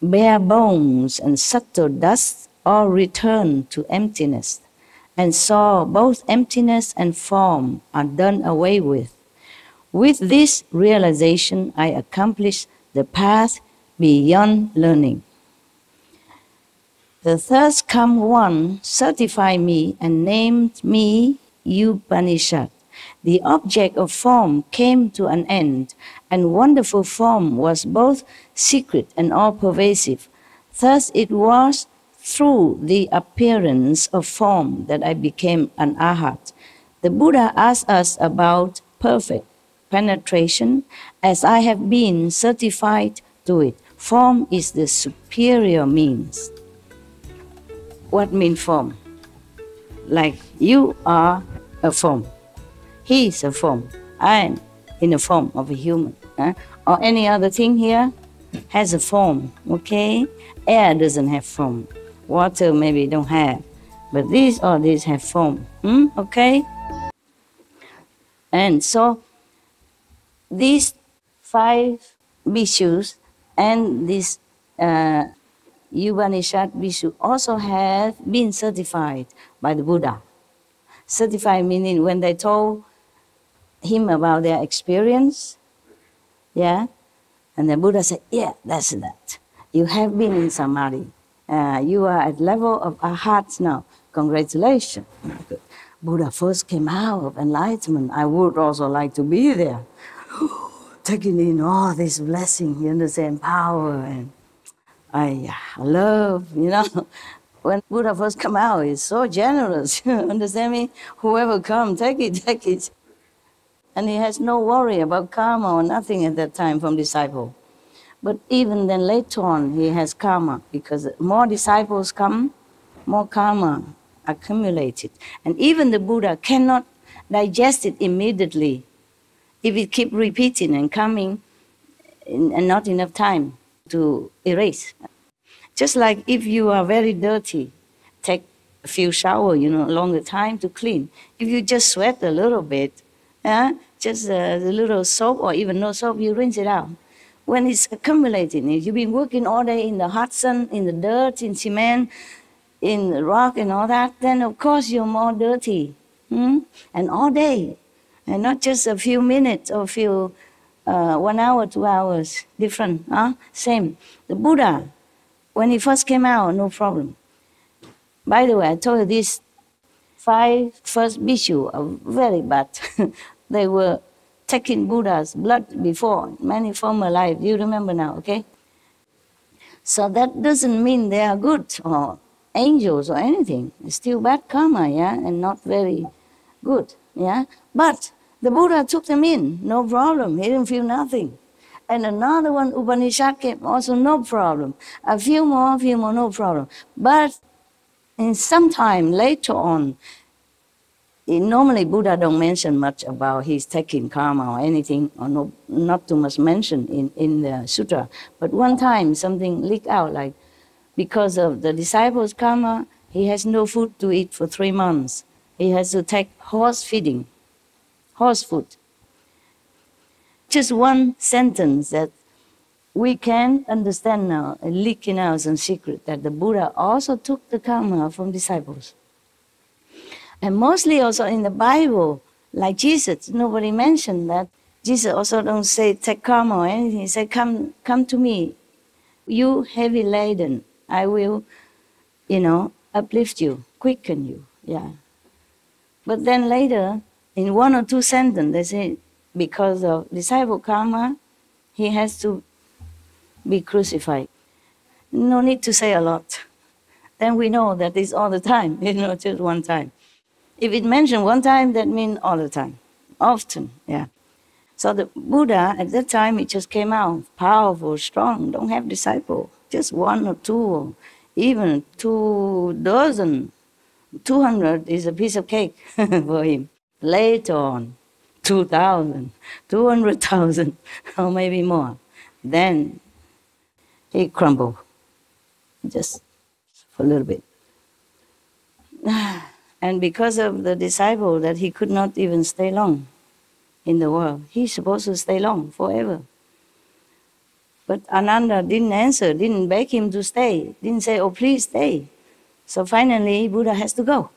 Bare bones and subtle dust all returned to emptiness, and saw both emptiness and form are done away with. With this realization, I accomplished the path beyond learning. The third come one certified me and named me Upanishad. The object of form came to an end, and wonderful form was both secret and all-pervasive. Thus it was through the appearance of form that I became an arhat. The Buddha asked us about perfect penetration, as I have been certified to it. Form is the superior means. What means form? Like you are a form. He is a form. I am in the form of a human. Or any other thing here has a form, okay? Air doesn't have form. Water maybe don't have. But these or these have form, okay? And so these 5 bhikkhus and this Upanishad bhikkhu also have been certified by the Buddha. Certified meaning when they told him about their experience, yeah, and the Buddha said, yeah, that's that. You have been in Samadhi. You are at level of arhats now. Congratulations. Good. Buddha first came out of enlightenment, I would also like to be there. Taking in all this blessing, you understand, power, and I love, When Buddha first come out, he's so generous, you understand me? Whoever come, take it. And he has no worry about karma or nothing at that time from disciple. But even then later on, he has karma, because more disciples come, more karma accumulated. And even the Buddha cannot digest it immediately if it keep repeating and coming and not enough time to erase. Just like if you are very dirty, take a few showers, longer time to clean. If you just sweat a little bit, just a little soap or even no soap, you rinse it out. When it's accumulating, if you've been working all day in the hot sun, in the dirt, in cement, in the rock and all that, then of course you're more dirty. And all day, and not just a few minutes or 1 hour, 2 hours, different, same. The Buddha, when he first came out, no problem. By the way, I told you these 5 first bhikkhu are very bad. They were taking Buddha's blood before, many former lives. You remember now, okay? So that doesn't mean they are good or angels or anything. It's still bad karma, and not very good, But the Buddha took them in, no problem. He didn't feel nothing. And another one, Upanishad, came, also no problem. A few more, no problem. But in some time later on, normally Buddha don't mention much about his taking karma or anything, or not too much mentioned in the Sutra. But one time something leaked out, like because of the disciples' karma, he has no food to eat for 3 months. He has to take horse feeding, horse food. Just one sentence that we can understand now, leaking out some secret, that the Buddha also took the karma from disciples. And mostly also in the Bible, like Jesus, nobody mentioned that. Jesus also don't say take karma or anything. He said, come to me, you heavy laden. I will, uplift you, quicken you, But then later, in 1 or 2 sentences, they say, because of disciple karma, he has to be crucified. No need to say a lot. Then we know that it's all the time, just one time. If it mentioned one time, that means all the time, often, So the Buddha, at that time, he just came out, powerful, strong, don't have disciple, just 1 or 2, or even 2 dozen, 200 is a piece of cake for him. Later on, 2,000, 200,000, or maybe more. Then he crumbled, just for a little bit. And because of the disciple that he could not even stay long in the world. He's supposed to stay long, forever. But Ananda didn't answer, didn't beg him to stay, didn't say, oh, please stay. So finally, Buddha has to go.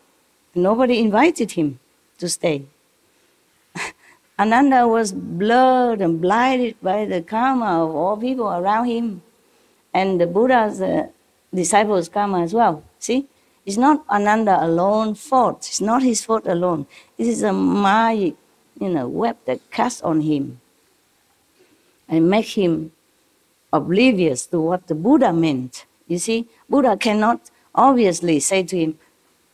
Nobody invited him to stay. Ananda was blurred and blinded by the karma of all people around him, and the Buddha's disciples' karma as well. See? It's not Ananda alone fault. It's not his fault alone. It is a magic, web that casts on him and make him oblivious to what the Buddha meant. You see, Buddha cannot obviously say to him,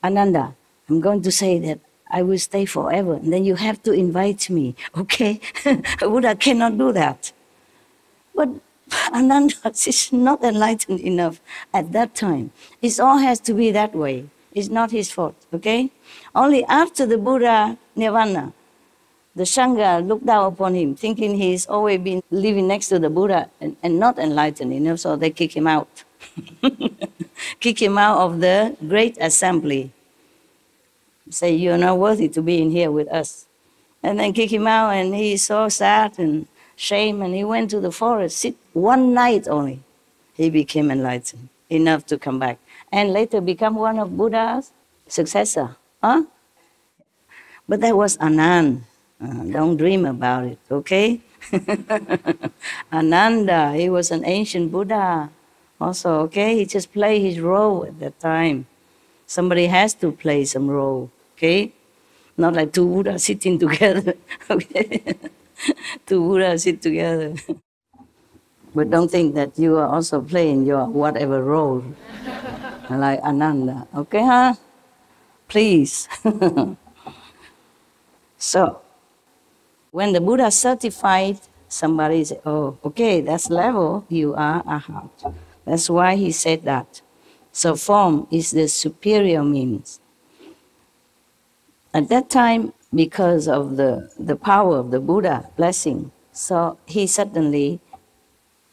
Ananda, I'm going to say that I will stay forever, and then you have to invite me, okay? Buddha cannot do that. But Ananda is not enlightened enough at that time. It all has to be that way. It's not his fault, okay? Only after the Buddha Nirvana, the Sangha looked down upon him, thinking he's always been living next to the Buddha and not enlightened enough, so they kick him out. Kick him out of the great assembly. Say, you're not worthy to be in here with us. And then kick him out, and he's so sad and shame, and he went to the forest, sit 1 night only. He became enlightened, enough to come back. And later become one of Buddha's successor. But that was Ananda. Don't dream about it, okay? Ananda, he was an ancient Buddha also, okay? He just played his role at that time. Somebody has to play some role, okay? Not like two Buddhas sitting together. Okay, two Buddhas sit together. But don't think that you are also playing your whatever role, like Ananda. Okay, huh? Please. So, when the Buddha certified, somebody said, oh, okay, that's level, you are Arhat. That's why he said that. So form is the superior means. At that time, because of the power of the Buddha blessing, so he suddenly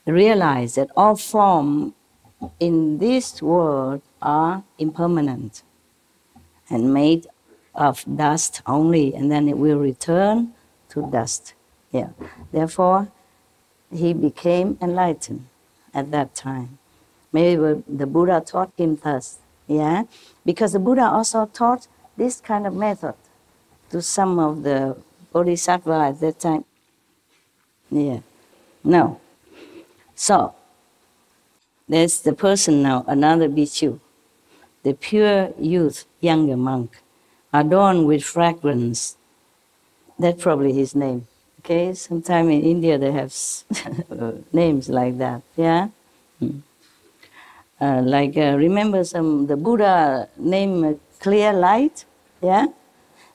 realized that all form in this world are impermanent and made of dust only, and then it will return to dust. Yeah. Therefore, he became enlightened at that time. Maybe the Buddha taught him thus. Yeah, because the Buddha also taught this kind of method to some of the bodhisattva at that time. Yeah. No. So, there's the person now, another bhikkhu, the pure youth, younger monk, adorned with fragrance. That's probably his name. Okay, sometime in India they have names like that. Yeah. Remember the Buddha name Clear Light. Yeah.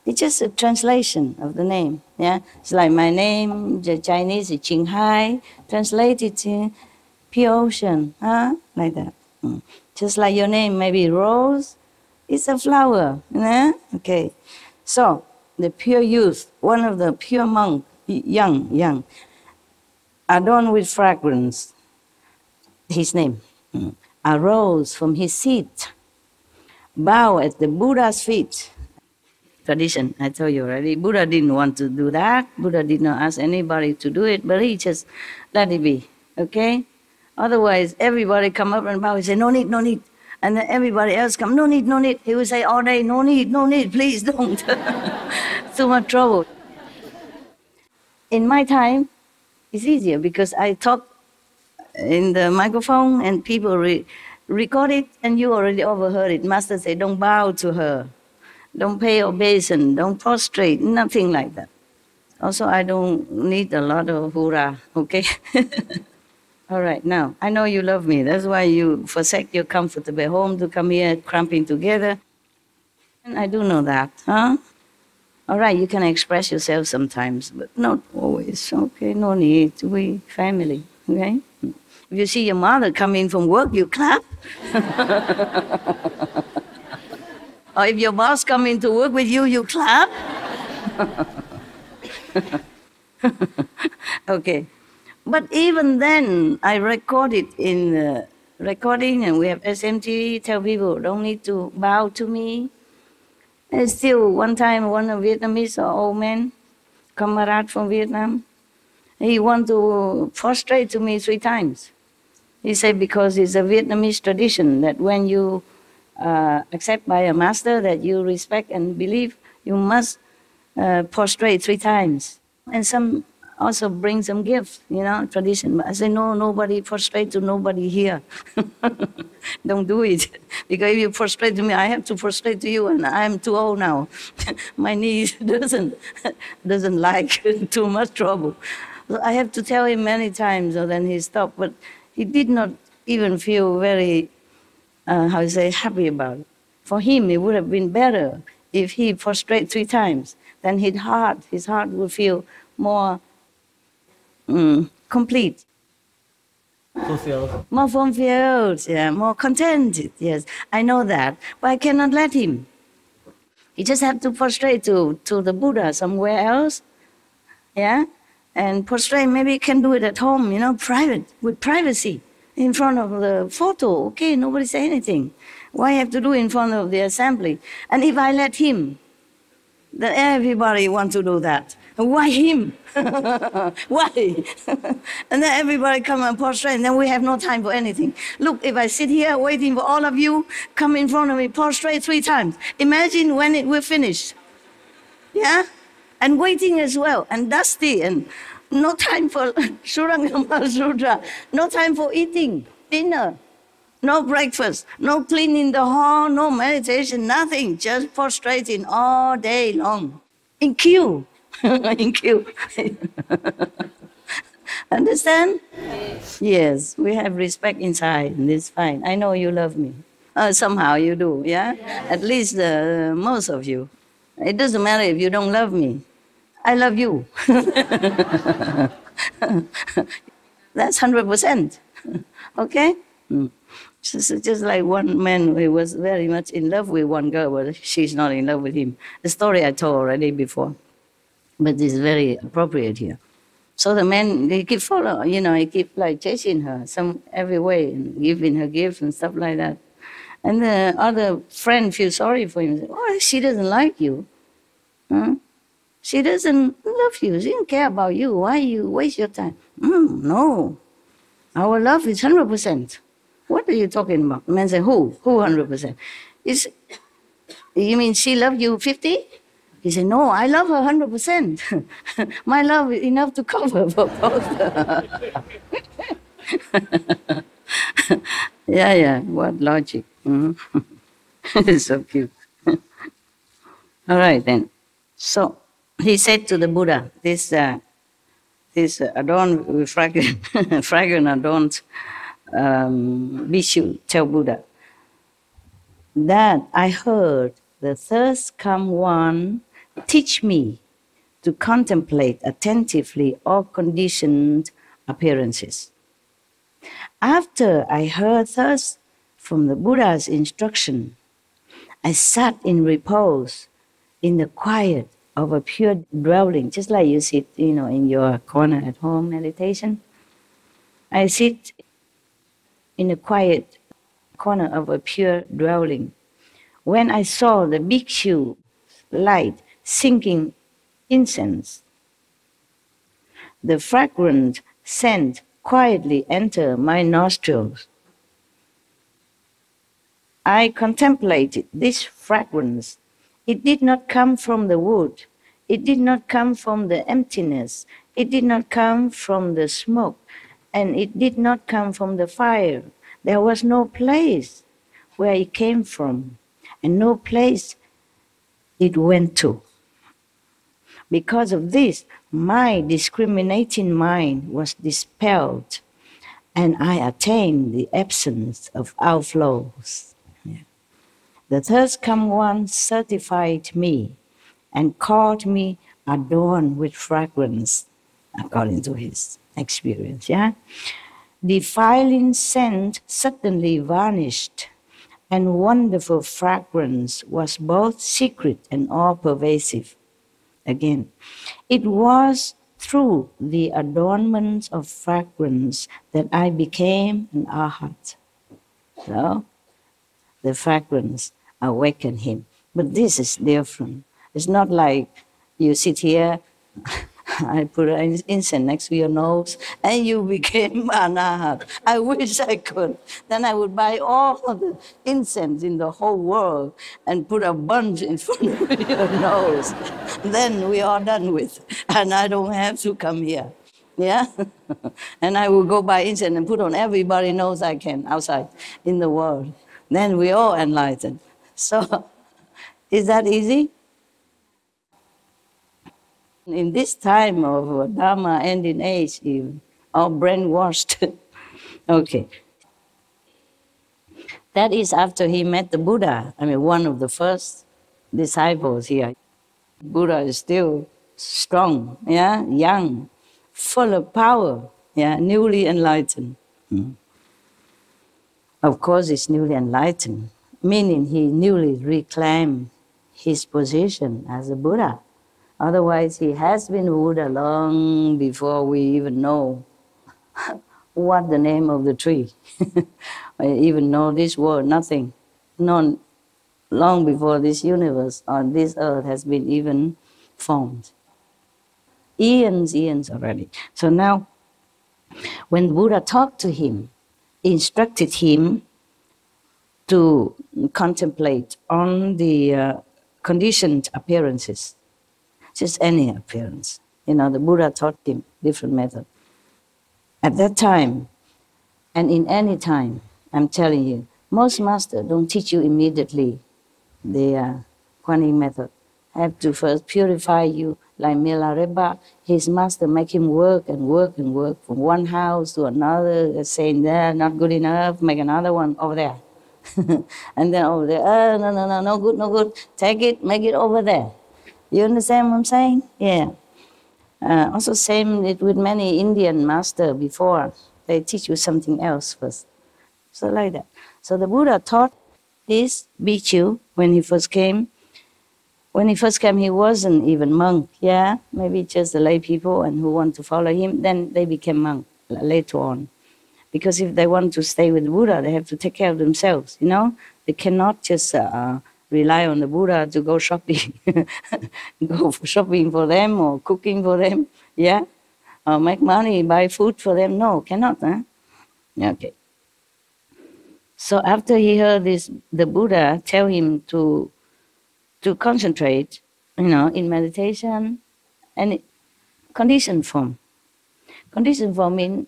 It's just a translation of the name. Yeah. It's like my name, the Chinese is Hai, translated to pure ocean. Huh? Like that. Just like your name, maybe Rose. It's a flower. Yeah? Okay. So, the pure youth, one of the pure monk, young, adorned with fragrance, his name, arose from his seat, bow at the Buddha's feet. Tradition, I told you already, Buddha didn't want to do that. Buddha did not ask anybody to do it, but he just let it be, okay? Otherwise, everybody come up and bow and say, no need, no need. And then everybody else come, no need, no need. He would say all day, no need, please don't. Too much trouble. In my time, it's easier because I talk in the microphone and people record it and you already overheard it. Master say, don't bow to her. Don't pay obeisance, don't prostrate, nothing like that. Also, I don't need a lot of hurrah, okay? All right, now, I know you love me. That's why you forsake your comfortable home to come here cramping together. And I do know that, huh? All right, you can express yourself sometimes, but not always. Okay, no need. We family, okay? If you see your mother coming from work, you clap. Or if your boss coming to work with you, you clap. Okay. But even then, I record it in recording, and we have SMT, tell people, don't need to bow to me. And still, one time, one of Vietnamese old man, comrade from Vietnam, he want to prostrate to me 3 times. He said because it's a Vietnamese tradition that when you accept by a master that you respect and believe, you must prostrate 3 times. And some also bring some gifts, tradition. But I say, no, nobody prostrate to nobody here. Don't do it. Because if you prostrate to me, I have to prostrate to you, and I'm too old now. My knees doesn't like too much trouble. So I have to tell him many times, so then he stopped. But he did not even feel very, happy about it. For him, it would have been better if he prostrate 3 times. Then his heart would feel more complete. Fulfilled. More fulfilled, yeah, more contented, yes. I know that, but I cannot let him. He just have to prostrate to the Buddha somewhere else, yeah? And prostrate, maybe he can do it at home, private, with privacy, in front of the photo, okay, nobody say anything. Why have to do in front of the assembly? And if I let him, then everybody want to do that. Why him? Why? And then everybody come and prostrate, and then we have no time for anything. Look, if I sit here waiting for all of you, come in front of me, prostrate 3 times. Imagine when it will finish. Yeah? And waiting as well, and dusty, and no time for Surangama Sutra, no time for eating dinner. no breakfast, no cleaning the hall, no meditation, nothing, just prostrating all day long. In queue. In queue. Understand? Yes, we have respect inside, and it's fine. I know you love me. Somehow you do, yeah? At least most of you. It doesn't matter if you don't love me. I love you. That's 100%. Okay? Just like one man who was very much in love with one girl, but she's not in love with him. The story I told already before, but it's very appropriate here. So the man, he keep following, he keep like chasing her every way and giving her gifts and stuff like that. And the other friend feels sorry for him. Oh, she doesn't like you. Huh? She doesn't love you. She doesn't care about you. Why you waste your time? No. Our love is 100%. What are you talking about? The man said, who? Who 100%? You mean she loved you 50? He said, no, I love her 100%. My love is enough to cover for both. Yeah, what logic. It's so cute. All right, then. So he said to the Buddha, this adorned with fragrant adorned Bhikshu tell Buddha that I heard the thirst come one teach me to contemplate attentively all conditioned appearances. After I heard thus from the Buddha's instruction, I sat in repose in the quiet of a pure dwelling, just like you sit, in your corner at home meditation. I sit in a quiet corner of a pure dwelling. When I saw the bhikshu light sinking incense, the fragrant scent quietly enter my nostrils. I contemplated this fragrance. It did not come from the wood. It did not come from the emptiness. It did not come from the smoke. And it did not come from the fire. There was no place where it came from, and no place it went to. Because of this, my discriminating mind was dispelled, and I attained the absence of outflows. Yeah. The third come one certified me and called me adorned with fragrance, according to his experience. Yeah? Defiling scent suddenly vanished, and wonderful fragrance was both secret and all-pervasive. Again, it was through the adornment of fragrance that I became an arhat. So, the fragrance awakened him. But this is different. It's not like you sit here, I put an incense next to your nose, and you became an arhat. I wish I could. Then I would buy all of the incense in the whole world and put a bunch in front of your nose. Then we are done with, and I don't have to come here. Yeah? And I will go buy incense and put on everybody's nose I can outside in the world. Then we all enlightened. So, is that easy? In this time of Dharma ending age, even, all brainwashed. Okay. That is after he met the Buddha. I mean, one of the first disciples here. Buddha is still strong, yeah, young, full of power, yeah, newly enlightened. Of course, he's newly enlightened, meaning he newly reclaimed his position as a Buddha. Otherwise, he has been Buddha long before we even know what the name of the tree. I even know this word, nothing. Known long before this universe or this earth has been even formed. Eons already. So now, when Buddha talked to him, instructed him to contemplate on the conditioned appearances, just any appearance. The Buddha taught him different methods. At that time, and in any time, I'm telling you, most masters don't teach you immediately the Kuan Yin method. Have to first purify you, like Milarepa. His master make him work and work and work from one house to another, saying there, not good enough, make another one over there. And then over there, no good, no good. Take it, make it over there. You understand what I'm saying? Yeah. Also same it with many Indian masters before. They teach you something else first. So like that. So the Buddha taught this bhikkhu when he first came. When he first came, he wasn't even monk, yeah? Maybe just the lay people and who want to follow him. Then they became monk later on. Because if they want to stay with Buddha, they have to take care of themselves, you know? They cannot just rely on the Buddha to go shopping. Go for shopping for them or cooking for them, yeah? Or make money, buy food for them. No, cannot, huh? Okay. So after he heard this, the Buddha tell him to concentrate, you know, in meditation and conditioned form. Conditioned form means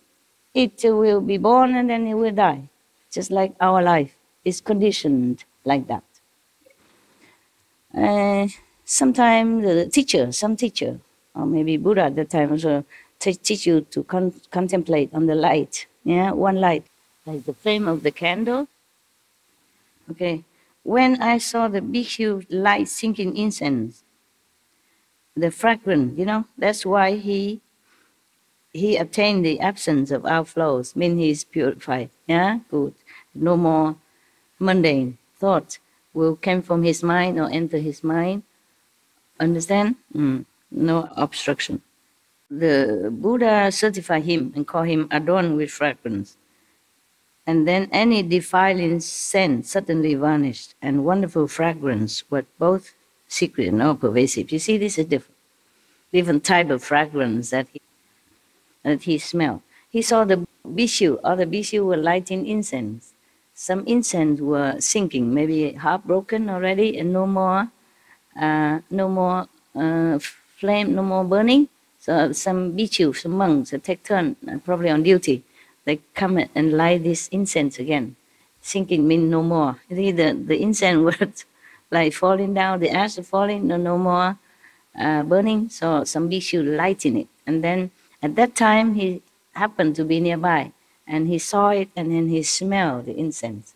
it will be born and then it will die. Just like our life is conditioned like that. Sometimes some teacher, or maybe Buddha at that time also teach you to contemplate on the light. Yeah, one light, like the flame of the candle. Okay. When I saw the bhikkhu light sinking incense, the fragrance, you know, that's why he attained the absence of outflows, means he is purified. Yeah, good. No more mundane thoughts will come from his mind or enter his mind. Understand? No obstruction. The Buddha certified him and called him adorned with fragrance. And then any defiling scent suddenly vanished, and wonderful fragrance was both secret and all pervasive. You see, this is different type of fragrance that he smelled. He saw the bhikkhu, other bhikkhu were lighting incense. Some incense were sinking, maybe heartbroken already, and no more flame, no more burning. So some bhikkhu, some monks, take turn, probably on duty. They come and light this incense again. Sinking means no more. You see, the incense was like falling down, the ash falling, no more burning. So some bhikkhu lighting it. And then at that time, he happened to be nearby. And he saw it and then he smelled the incense.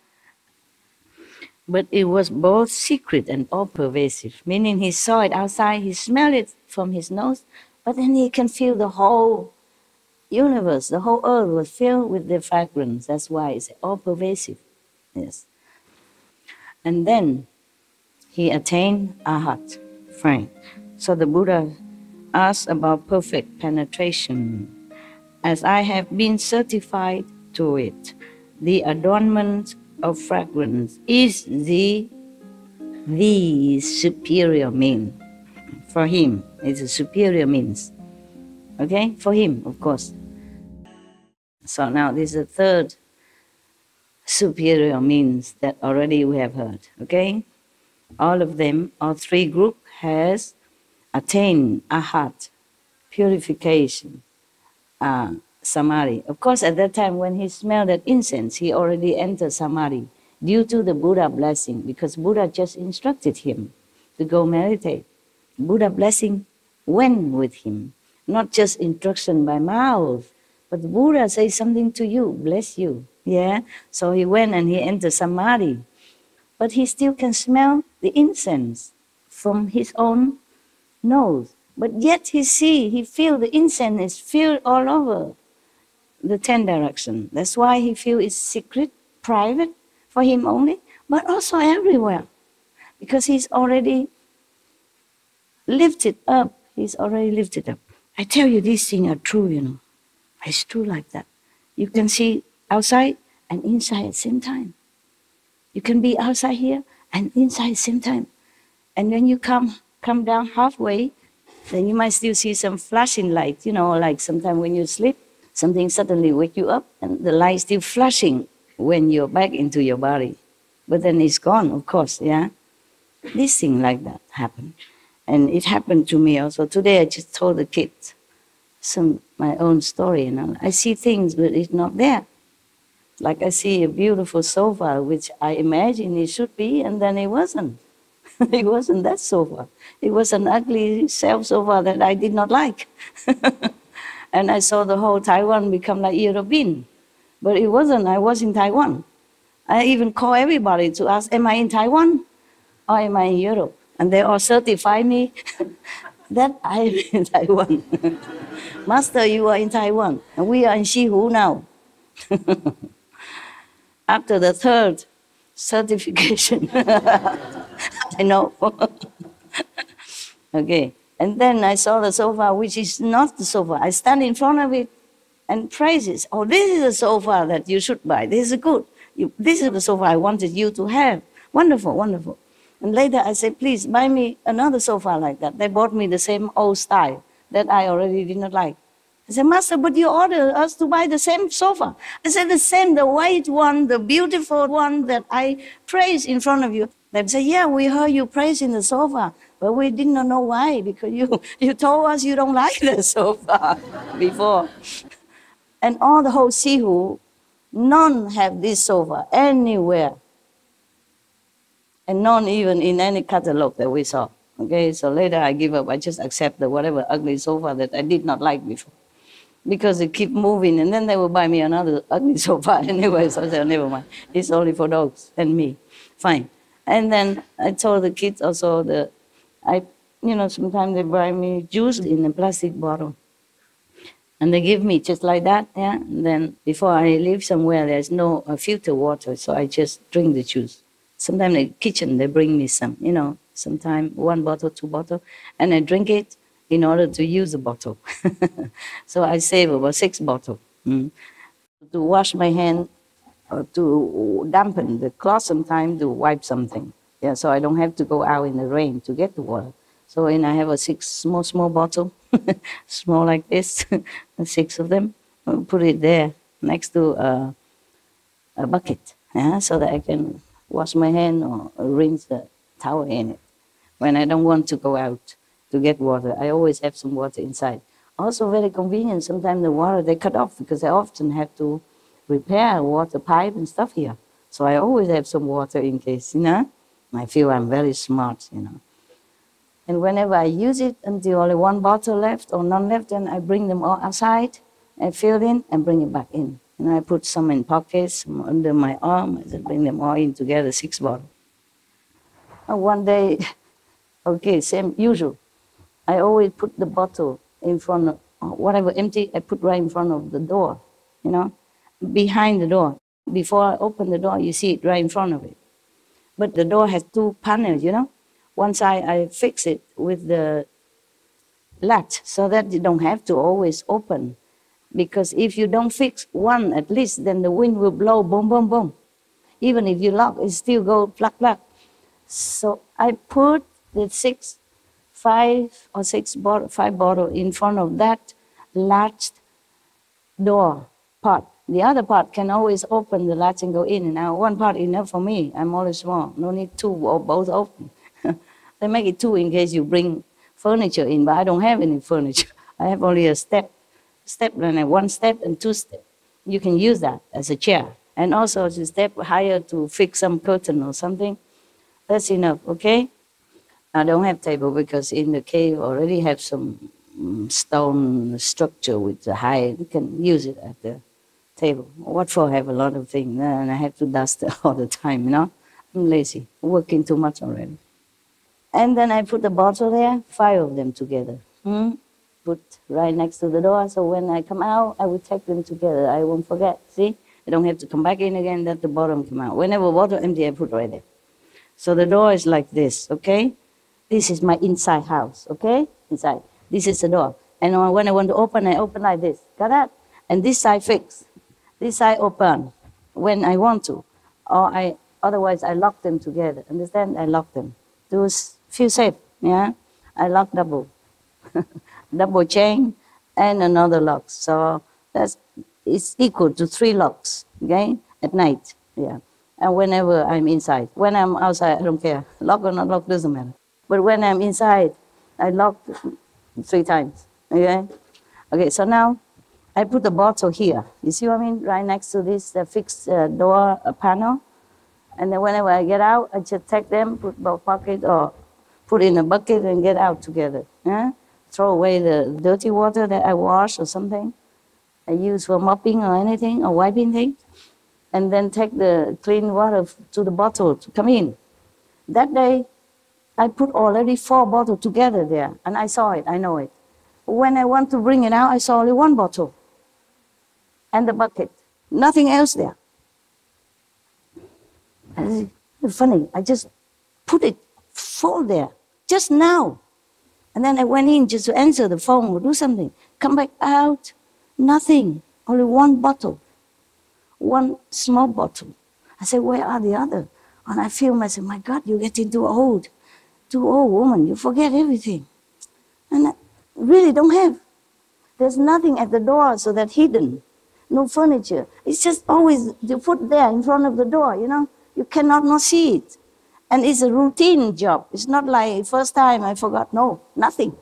But it was both secret and all pervasive, meaning he saw it outside, he smelled it from his nose, but then he can feel the whole universe, the whole earth was filled with the fragrance. That's why it's all pervasive. Yes. And then he attained Arhat, frank. So the Buddha asked about perfect penetration. As I have been certified to it, the adornment of fragrance is the superior mean. For him, it's a superior means. Okay? For him, of course. So now this is the third superior means that already we have heard. Okay? All of them, all three groups has attained Arhat, purification, Samadhi. Of course, at that time when he smelled that incense, he already entered Samadhi due to the Buddha blessing, because Buddha just instructed him to go meditate. Buddha blessing went with him, not just instruction by mouth, but the Buddha says something to you, bless you. Yeah? So he went and he entered Samadhi. But he still can smell the incense from his own nose. But yet he feel the incense is filled all over the 10 directions. That's why he feel it's secret, private, for him only, but also everywhere. Because he's already lifted up. He's already lifted up. I tell you, these things are true, you know. It's true like that. You can see outside and inside at the same time. You can be outside here and inside at the same time. And when you come down halfway, then you might still see some flashing light, you know, like sometimes when you sleep, something suddenly wake you up and the light still flashing when you're back into your body. But then it's gone, of course, yeah? This thing like that happened. And it happened to me also. Today I just told the kids my own story, you know. I see things, but it's not there. Like I see a beautiful sofa, which I imagine it should be, and then it wasn't. It wasn't that sofa. It was an ugly sofa that I did not like. And I saw the whole Taiwan become like European. But it wasn't. I was in Taiwan. I even call everybody to ask, am I in Taiwan or am I in Europe? And they all certify me that I am in Taiwan. Master, you are in Taiwan, and we are in Shihu now. After the third certification, I know. Okay, and then I saw the sofa, which is not the sofa. I stand in front of it and praise it. Oh, this is a sofa that you should buy. This is good. This is the sofa I wanted you to have. Wonderful, wonderful. And later I said, please buy me another sofa like that. They bought me the same old style that I already did not like. I said, Master, but you ordered us to buy the same sofa. I said, the same, the white one, the beautiful one that I praise in front of you. They say, yeah, we heard you praising the sofa, but we did not know why, because you told us you don't like the sofa before. And all the whole Sihu, none have this sofa anywhere. And none even in any catalog that we saw. Okay, so later I give up. I just accept the whatever ugly sofa that I did not like before. Because they keep moving, and then they will buy me another ugly sofa anyway. So I said, never mind. It's only for dogs and me. Fine. And then I told the kids also that sometimes they buy me juice in a plastic bottle. And they give me just like that, yeah. And then before I live somewhere, there's no filter water, so I just drink the juice. Sometimes in the kitchen, they bring me some, sometimes 1 bottle, 2 bottles, and I drink it in order to use the bottle. So I save about 6 bottles. To wash my hand, or to dampen the cloth sometimes, to wipe something. Yeah, so I don't have to go out in the rain to get the water. So when I have a 6 small bottle, small like this, 6 of them, I'll put it there next to a bucket, yeah, so that I can wash my hand or rinse the towel in it. When I don't want to go out to get water, I always have some water inside. Also very convenient, sometimes the water they cut off because I often have to repair a water pipe and stuff here. So I always have some water in case, I feel I'm very smart, And whenever I use it until only 1 bottle left or none left, then I bring them all outside and fill it in and bring it back in. And I put some in pockets, some under my arm, and bring them all in together, 6 bottles. And one day, okay, same usual. I always put the bottle in front of, whatever empty, I put right in front of the door, behind the door. Before I open the door, you see it right in front of it. But the door has 2 panels, One side I fix it with the latch so that you don't have to always open. Because if you don't fix one at least, then the wind will blow boom, boom, boom. Even if you lock, it still go pluck, pluck. So I put the 5 bottles in front of that latched door part. The other part can always open the latch and go in and out. 1 part enough for me. I'm only small. No need 2 or both open. They make it 2 in case you bring furniture in, but I don't have any furniture. I have only a step and 1 step and 2 steps. You can use that as a chair. And also to step higher to fix some curtain or something. That's enough, okay? I don't have table because in the cave already have some stone structure with the height. You can use it at the table. What for have a lot of things and I have to dust all the time, I'm lazy, working too much already. And then I put the bottle there, 5 of them together. Put right next to the door, so when I come out, I will take them together. I won't forget, see? I don't have to come back in again, let the bottom come out. Whenever bottle empty, I put right there. So the door is like this, okay? This is my inside house, okay? Inside. This is the door. And when I want to open, I open like this. Got that? And this side fixed. This side open when I want to. Or otherwise I lock them together. Understand? I lock them. To feel safe, yeah? I lock double. Double chain and another lock. So it's equal to 3 locks, okay? At night, yeah. And whenever I'm inside. When I'm outside, I don't care. Lock or not lock, doesn't matter. But when I'm inside, I lock 3 times, okay? Okay, so now I put the bottle here. You see what I mean? Right next to this fixed door panel. And then whenever I get out, I just take them, put in a pocket or put in a bucket and get out together. Throw away the dirty water that I wash or something I use for mopping or anything or wiping things. And then take the clean water to the bottle to come in. That day, I put already 4 bottles together there. And I saw it, I know it. When I want to bring it out, I saw only 1 bottle. And the bucket. Nothing else there. It's funny, I just put it full there, just now. And then I went in just to answer the phone or do something. Come back out, nothing, only 1 bottle. 1 small bottle. I said, where are the other? And I feel myself, my God, you're getting too old woman, you forget everything. And I really don't have. There's nothing at the door, so that's hidden. No furniture. It's just always you put there in front of the door, you know. You cannot not see it. And it's a routine job. It's not like first time I forgot. No, nothing.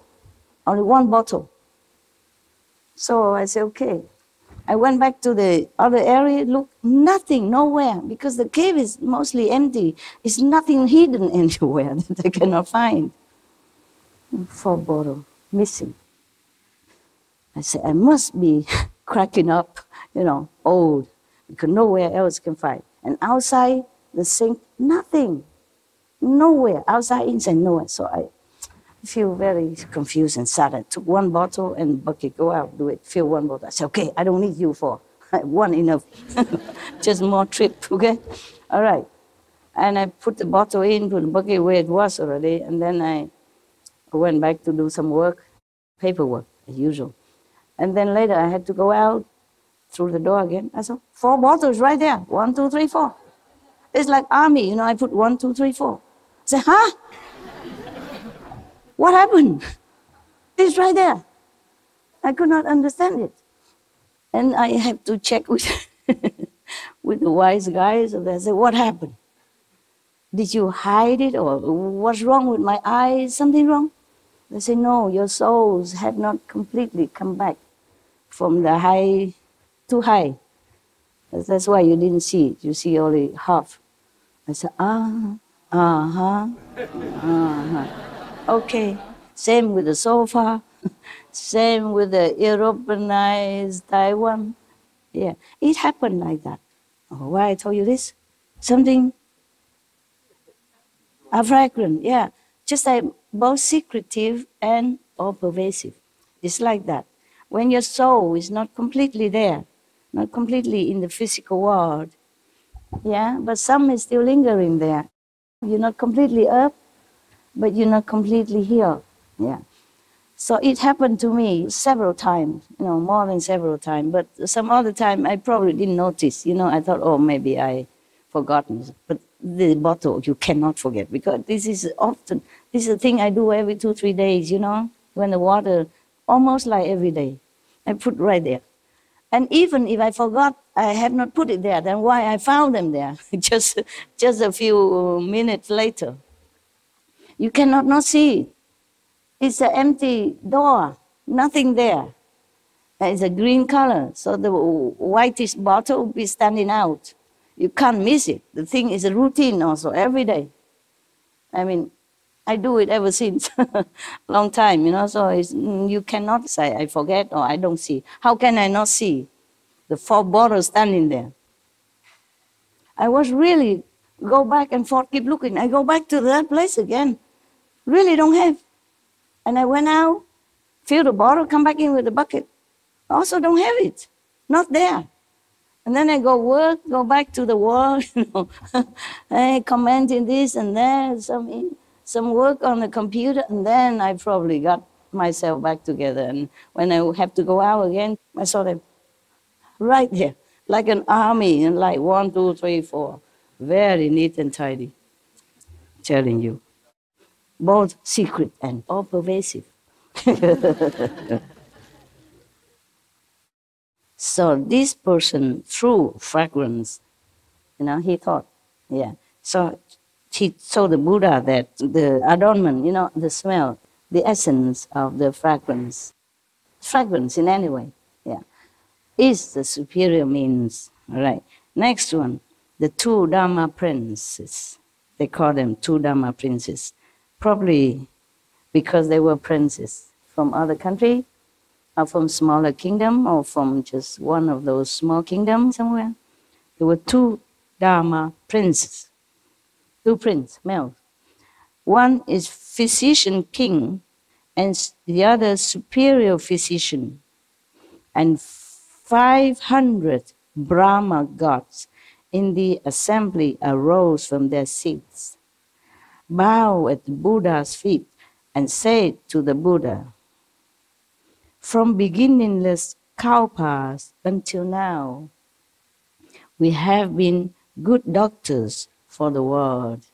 Only 1 bottle. So I said, okay. I went back to the other area, look, nothing, nowhere, because the cave is mostly empty. It's nothing hidden anywhere that I cannot find. 4 bottles, missing. I said, I must be cracking up, you know, old, because nowhere else can find. And outside the sink, nothing, nowhere, outside, inside, nowhere. So I feel very confused and sad. I took 1 bottle and bucket, go out, do it, fill 1 bottle. I said, okay, I don't need you for 1 enough, just more trip, okay? All right. And I put the bottle in, put the bucket where it was already, and then I went back to do some work, paperwork, as usual. And then later I had to go out through the door again. I saw 4 bottles right there, 1, 2, 3, 4. It's like army, you know, I put 1, 2, 3, 4. I said, huh? What happened? It's right there. I could not understand it. And I have to check with, with the wise guys. And I said, what happened? Did you hide it, or what's wrong with my eyes? Something wrong? They say, no, your souls had not completely come back from the high to high. That's why you didn't see it. You see only half. I said, okay. Same with the sofa. Same with the Europeanized Taiwan. Yeah, it happened like that. Oh, why I told you this? Something, a fragrant, yeah. Just like both secretive and all pervasive. It's like that. When your soul is not completely there, not completely in the physical world, yeah, but some is still lingering there. You're not completely up, but you're not completely healed, yeah. So it happened to me several times, you know, more than several times. But some other time I probably didn't notice, you know, I thought, oh, maybe I forgotten. But the bottle, you cannot forget, because this is often, this is a thing I do every 2-3 days, you know, when the water, almost like every day, I put right there. And even if I forgot, I have not put it there, then why I found them there, just a few minutes later. You cannot not see it. It's an empty door, nothing there. It's a green color, so the whitish bottle will be standing out. You can't miss it. The thing is a routine also, every day. I mean, I do it ever since, long time, you know, so it's, you cannot say, I forget or I don't see. How can I not see the 4 bottles standing there? I was really, go back and forth, keep looking. I go back to that place again. Really don't have. And I went out, fill the bottle, come back in with the bucket. Also don't have it, not there. And then I go work, go back to the wall, you know, I commenting this and that, some work on the computer, and then I probably got myself back together. And when I have to go out again, I saw them right there, like an army, and like 1, 2, 3, 4, very neat and tidy, telling you. Both secret and all pervasive. So this person, through fragrance, you know, he thought, yeah. So he told the Buddha that the adornment, you know, the smell, the essence of the fragrance in any way, yeah. is the superior means. All right. Next one, the two Dharma princes. They call them two Dharma princes. Probably because they were princes from other country, or from smaller kingdom, or from just one of those small kingdoms somewhere. There were two Dharma princes, two princes, males. One is physician king, and the other superior physician. And 500 Brahma gods in the assembly arose from their seats, bowed at the Buddha's feet, and said to the Buddha, "From beginningless kalpas until now, we have been good doctors for the world."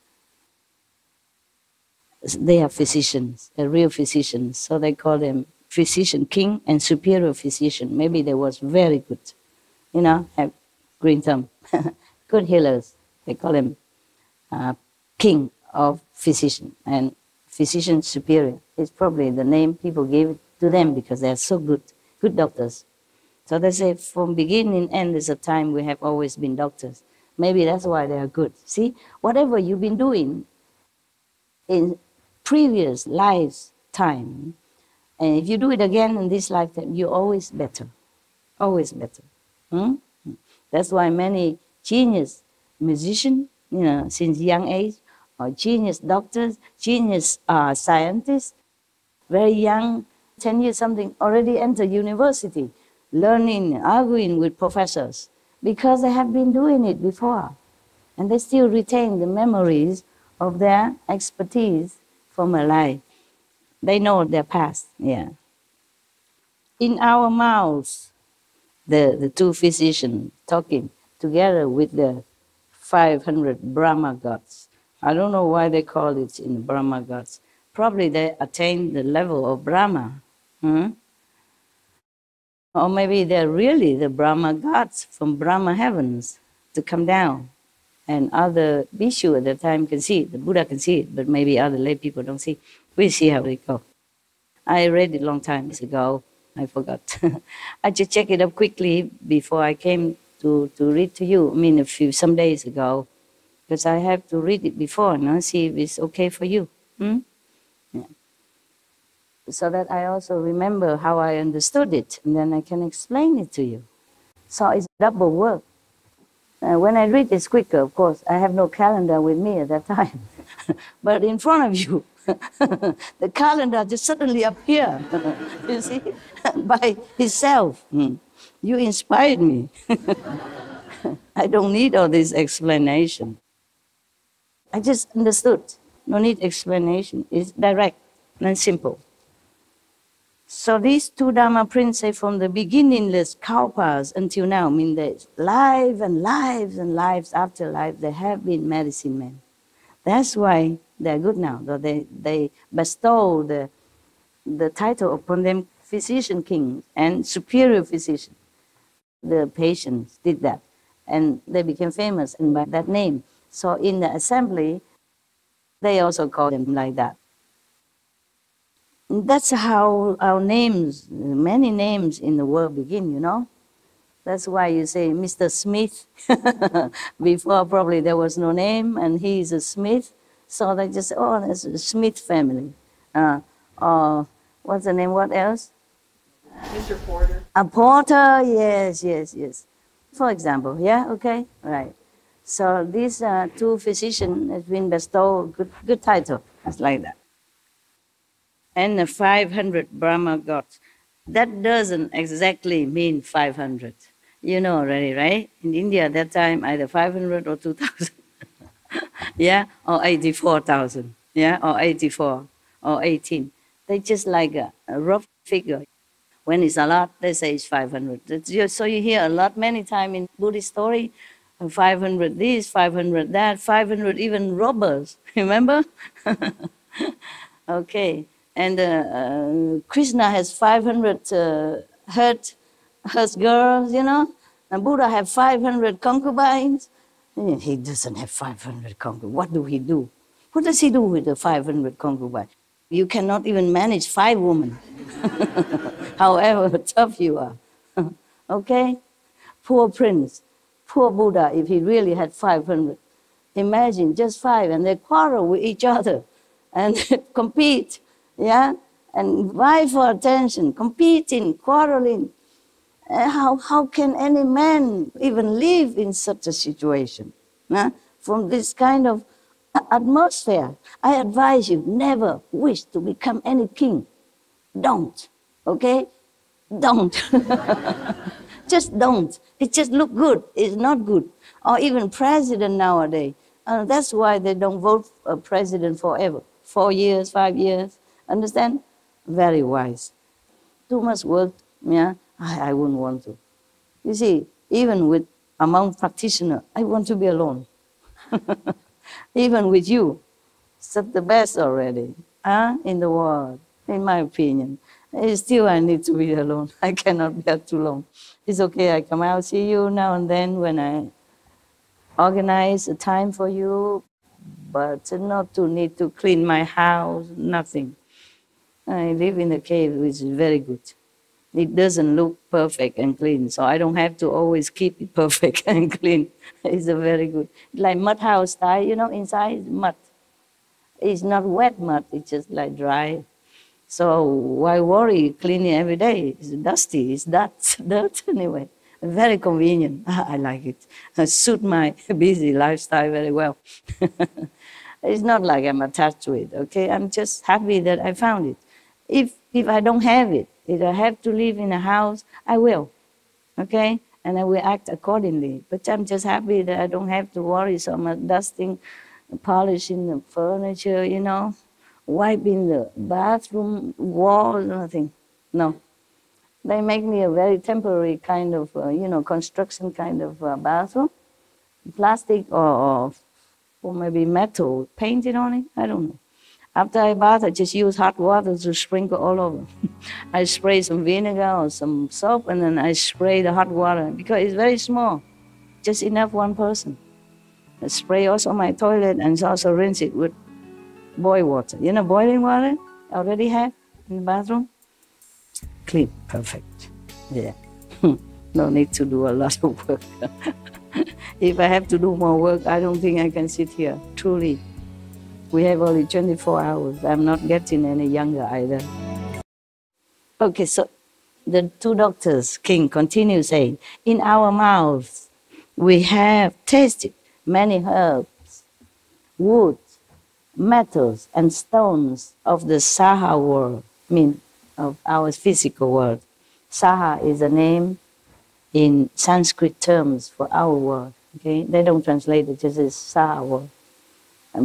They are physicians, they're real physicians, so they call them physician king and superior physician. Maybe they was very good, have green thumb, good healers. They call them king of physician, and physician superior is probably the name people gave to them because they are so good doctors. So they say from beginning and end is a time we have always been doctors. Maybe that's why they are good. See, whatever you've been doing in previous lifetime, and if you do it again in this lifetime, you're always better. Always better. That's why many genius musicians, since young age, or genius doctors, genius scientists, very young, 10 years something, already enter university, learning, arguing with professors, because they have been doing it before. And they still retain the memories of their expertise from a life. They know their past, yeah. In our mouths, the two physicians talking together with the 500 Brahma gods. I don't know why they call it in the Brahma gods. Probably they attained the level of Brahma. Or maybe they're really the Brahma gods from Brahma heavens to come down. And other Bhikshu at the time can see it. The Buddha can see it, but maybe other lay people don't see. We'll see how they go. I read it a long time ago. I forgot. I just checked it up quickly before I came to read to you. I mean, some days ago. Because I have to read it before, see if it's okay for you. Yeah. So that I also remember how I understood it, and then I can explain it to you. So it's double work. When I read it's quicker, of course. I have no calendar with me at that time. But in front of you, the calendar just suddenly appeared, you see, by itself. You inspired me. I don't need all this explanation. I just understood. No need explanation. It's direct and simple. So these two Dharma princes from the beginningless kalpas until now, that lives and lives and lives after life, they have been medicine men. That's why they're good now. Though they bestow the title upon them, physician king and superior physician. The patients did that, and they became famous by that name. So in the assembly, they also call them like that. That's how our names, many names in the world begin, That's why you say Mr. Smith. Before probably there was no name, and he's a Smith. So they just say, oh, that's a Smith family. Or what's the name, what else? Mr. Porter. A Porter, yes. For example, yeah, okay, right. So these two physicians have been bestowed good title, that's like that. And the 500 Brahma gods. That doesn't exactly mean 500. You know already, right? In India at that time, either 500 or 2,000. Yeah, or 84,000. Yeah, or 84 or 18. They just like a rough figure. When it's a lot, they say it's 500. So you hear a lot, many times in Buddhist story, 500 this, 500 that, 500 even robbers, remember? Okay, and Krishna has 500 hurt girls, and Buddha have 500 concubines. He doesn't have 500 concubines. What do he do? What does he do with the 500 concubines? You cannot even manage 5 women, however tough you are. Okay? Poor prince, poor Buddha, if he really had 500. Imagine just 5, and they quarrel with each other and compete, yeah? And vie for attention, competing, quarreling. How can any man even live in such a situation? From this kind of atmosphere, I advise you, never wish to become any king. Don't, okay? Don't. Just don't. It just look good. It's not good. Or even president nowadays. That's why they don't vote a president forever. 4 years, 5 years. Understand? Very wise. Too much work, yeah? I wouldn't want to. You see, even among practitioners, I want to be alone. Even with you, it's the best already in the world, in my opinion. Still, I need to be alone. I cannot bear too long. It's okay, I come out, see you now and then when I organize a time for you, but not to need to clean my house, nothing. I live in a cave, which is very good. It doesn't look perfect and clean, so I don't have to always keep it perfect and clean. It's a very good. Like mud house style, you know, inside is mud. It's not wet mud, it's just like dry. So why worry cleaning every day? It's dusty, it's dirt anyway. Very convenient. I like it. It suits my busy lifestyle very well. It's not like I'm attached to it, okay? I'm just happy that I found it. If I don't have it, if I have to live in a house, I will, okay? And I will act accordingly. But I'm just happy that I don't have to worry so much, dusting, polishing the furniture, you know, wiping the bathroom walls, nothing. No. They make me a very temporary kind of, construction kind of bathroom. Plastic or maybe metal painted on it, I don't know. After I bath, I just use hot water to sprinkle all over. I spray some vinegar or some soap, and then I spray the hot water because it's very small, just enough one person. I spray also my toilet and also rinse it with boil water. You know, boiling water I already have in the bathroom. Clean, perfect. Yeah. No need to do a lot of work. If I have to do more work, I don't think I can sit here, truly. We have only 24 hours. I'm not getting any younger either. Okay, so the two doctors, King, continue saying, in our mouths, we have tasted many herbs, woods, metals, and stones of the Saha world, of our physical world. Saha is a name in Sanskrit terms for our world. Okay, they don't translate it, just as Saha world.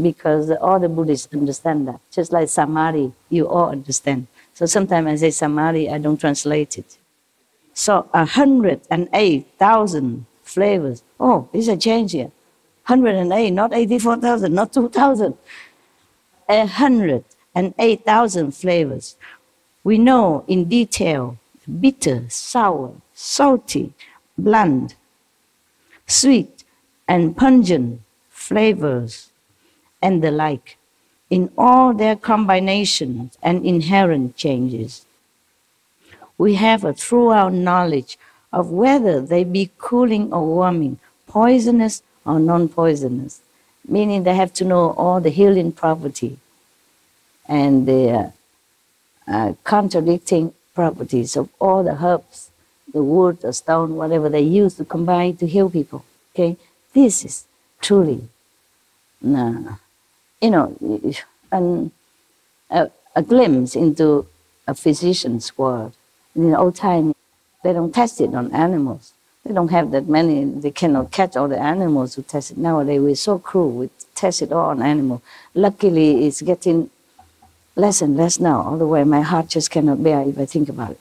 Because all the Buddhists understand that. Just like Samadhi, you all understand. So sometimes I say Samadhi, I don't translate it. So 108,000 flavors. Oh, it's a change here. 108, not 84,000, not 2,000. 108,000 flavors. We know in detail bitter, sour, salty, bland, sweet, and pungent flavors, and the like, in all their combinations and inherent changes. We have a throughout knowledge of whether they be cooling or warming, poisonous or non-poisonous, meaning they have to know all the healing property and the contradicting properties of all the herbs, the wood, the stone, whatever they use to combine to heal people. Okay, this is truly a glimpse into a physician's world. In the old time, they don't test it on animals. They don't have that many, they cannot catch all the animals to test it. Nowadays, we're so cruel, we test it all on animals. Luckily, it's getting less and less now, otherwise my heart just cannot bear if I think about it.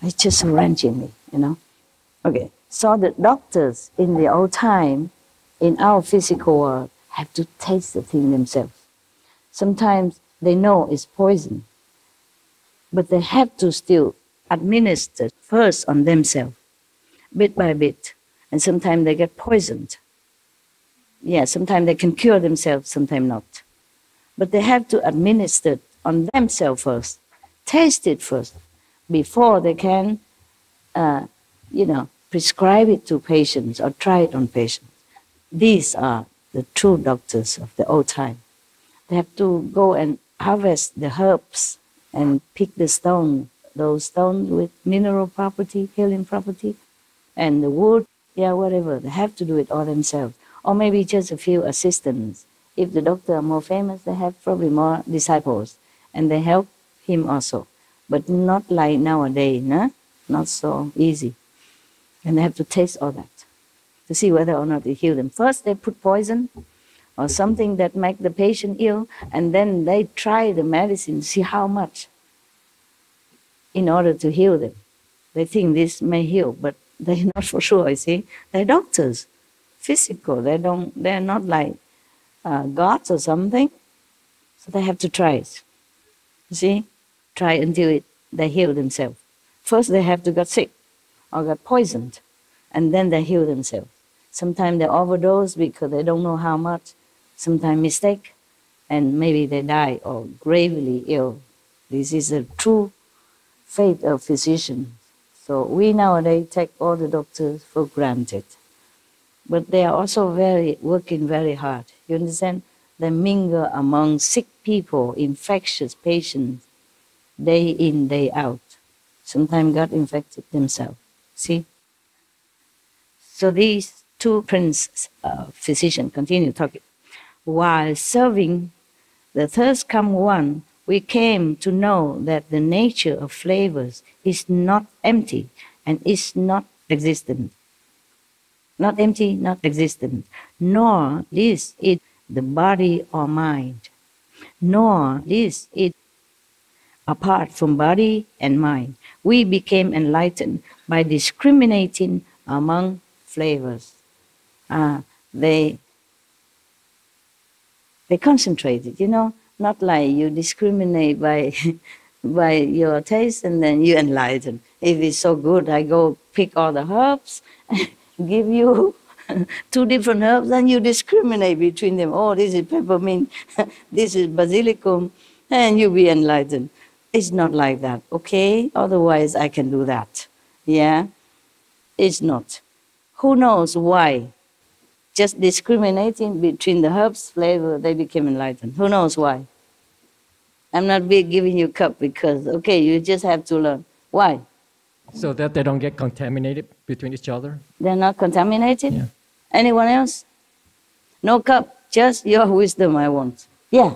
It's just so wrenching me, you know. Okay, so the doctors in the old time, in our physical world, have to taste the thing themselves. Sometimes they know it's poison, but they have to still administer first on themselves, bit by bit. And sometimes they get poisoned. Yeah, sometimes they can cure themselves, sometimes not. But they have to administer on themselves first, taste it first, before they can, prescribe it to patients or try it on patients. These are the true doctors of the old time. They have to go and harvest the herbs and pick the stone, those stones with mineral property, healing property, and the wood, whatever. They have to do it all themselves. Or maybe just a few assistants. If the doctor are more famous, they have probably more disciples, and they help him also. But not like nowadays, no? Not so easy. And they have to taste all that to see whether or not it heal them. First, they put poison or something that make the patient ill, and then they try the medicine, see how much in order to heal them. They think this may heal, but they're not for sure, you see. They're doctors, physical. They're not like gods or something. So they have to try it. You see? Try until they heal themselves. First they have to get sick or get poisoned, and then they heal themselves. Sometimes they overdose because they don't know how much. Sometimes mistake, and maybe they die or gravely ill. This is a true fate of physicians. So we nowadays take all the doctors for granted. But they are also working very hard. You understand? They mingle among sick people, infectious patients, day in, day out. Sometimes got infected themselves. See? So these two physicians continue talking. While serving the thirst come one, we came to know that the nature of flavors is not empty and is not existent. Not empty, not existent. Nor is it the body or mind. Nor is it apart from body and mind. We became enlightened by discriminating among flavors. They concentrated, not like you discriminate by by your taste and then you enlighten. If it's so good, I go pick all the herbs, give you 2 different herbs, and you discriminate between them. Oh, this is peppermint, this is basilicum, and you be enlightened. It's not like that, okay? Otherwise, I can do that. Yeah? It's not. Who knows why? Just discriminating between the herbs flavor, they became enlightened. Who knows why? I'm not giving you cup because, okay, you just have to learn. Why? So that they don't get contaminated between each other? They're not contaminated? Yeah. Anyone else? No cup, just your wisdom I want. Yeah.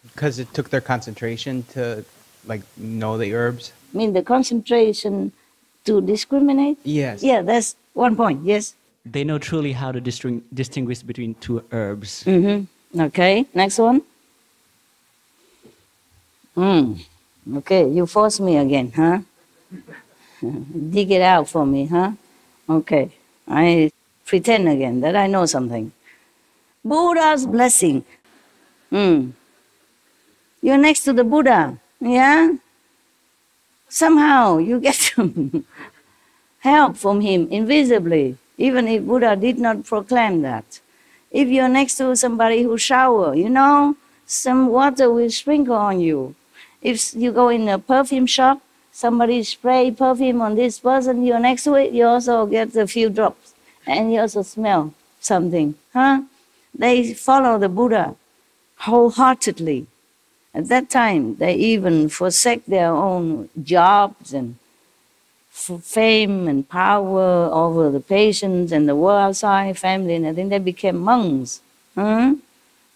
Because it took their concentration to, know the herbs? I mean the concentration to discriminate? Yes. Yeah, that's one point, yes. They know truly how to distinguish between 2 herbs. Mm-hmm. Okay, next one. Okay, you force me again, huh? Dig it out for me, huh? Okay, I pretend again that I know something. Buddha's blessing. You're next to the Buddha, yeah? Somehow you get some help from him invisibly, even if Buddha did not proclaim that. If you're next to somebody who shower, some water will sprinkle on you. If you go in a perfume shop, somebody spray perfume on this person, you're next to it, you also get a few drops, and you also smell something, huh? They follow the Buddha wholeheartedly. At that time, they even forsake their own jobs and fame and power over the patients and the world outside, family, and I think they became monks.